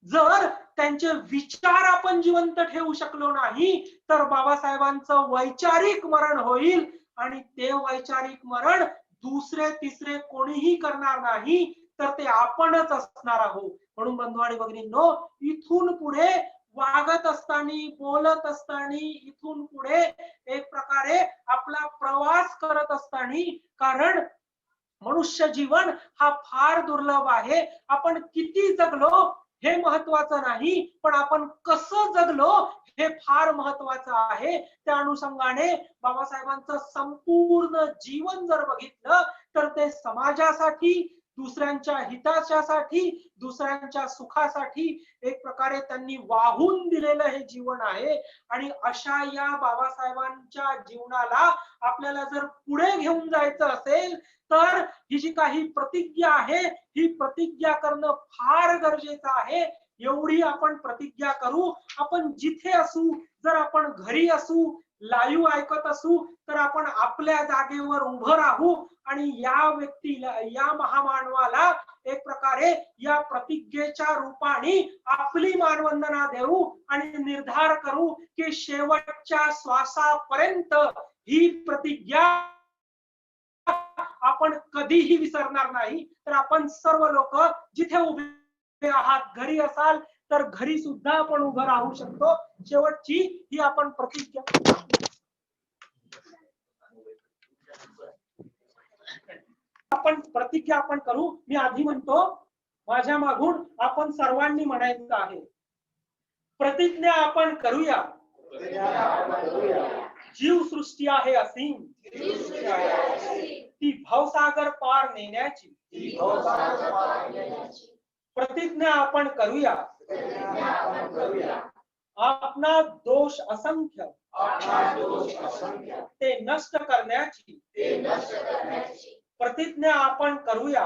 जर त्यांचे विचार आपण जिवंत ठेवू शकलो नाही तर बाबासाहेबांचं वैचारिक मरण होईल, आणि ते वैचारिक मरण दुसरे तिसरे कोणीही करणार नाही, तर ते आपणच असणार आहोत. म्हणून बंधू आणि भगिनींनो, इथून पुढे वागत असताना, बोलत असताना, इथून पुढे एक प्रकारे आपला प्रवास करत असताना, कारण मनुष्य जीवन हा फार दुर्लभ आहे, आपण किती जगलो हे महत्वाचं नाही, पण आपण कसं जगलो हे फार महत्वाचं आहे. त्या अनुषंगाने बाबासाहेबांचं संपूर्ण जीवन जर बघितलं तर ते समाजासाठी, दुसऱ्यांच्या हितासाठी, दुसऱ्यांच्या सुखासाठी एक प्रकारे त्यांनी वाहून दिलेलं हे जीवन आहे. आणि अशा या बाबासाहेबांच्या जीवनाला आपल्याला जर पुढे घेऊन जायचं असेल तर ही जी काही प्रतिज्ञा आहे ही प्रतिज्ञा करणं फार गरजेचं आहे. एवढी आपण प्रतिज्ञा करू. आपण जिथे असू, जर आपण घरी असू, लाईव्ह ऐकत असू, तर आपण आपल्या जागेवर उभं राहू आणि या व्यक्तीला, या महामानवाला एक प्रकारे या प्रतिज्ञेच्या रूपाने आपली मानवंदना देऊ आणि निर्धार करू की शेवटच्या श्वासापर्यंत ही प्रतिज्ञा आपण कधीही विसरणार नाही. तर आपण सर्व लोक जिथे उभे आहात, घरी असाल तर घरी सुद्धा आपण उभं राहू शकतो. शेवटची ही आपण प्रतिज्ञा आपण करू. मी आधी म्हणतो, माझ्या मागून आपण सर्वांनी म्हणायचं आहे. प्रतिज्ञा आपण करूया. जीवसृष्टी आहे असीम, ती भवसागर पार नेण्याची. प्रतिज्ञा आपण करूया. आपला दोष असंख्य, ते नष्ट करण्याची. प्रतिज्ञा आपण करूया.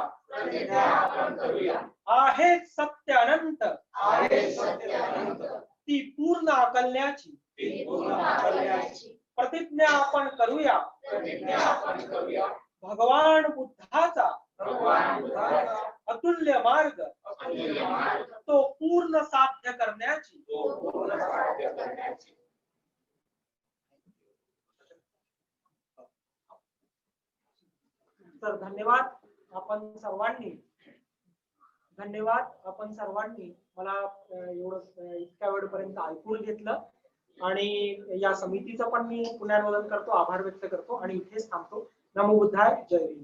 आहे सत्य अनंत, ती पूर्ण आकलण्याची. प्रतिज्ञा आपण करूया. भगवान बुद्धाचा अतुल्य मार्ग, तो पूर्ण साध्य करण्याची. तर धन्यवाद आपण सर्वांनी मला एवढं इतक्या वेळपर्यंत ऐकून घेतलं. आणि या समितीचं पण मी पुनर्वलन करतो, आभार व्यक्त करतो आणि इथेच थांबतो. नमो बुद्धाय. जय हिंद.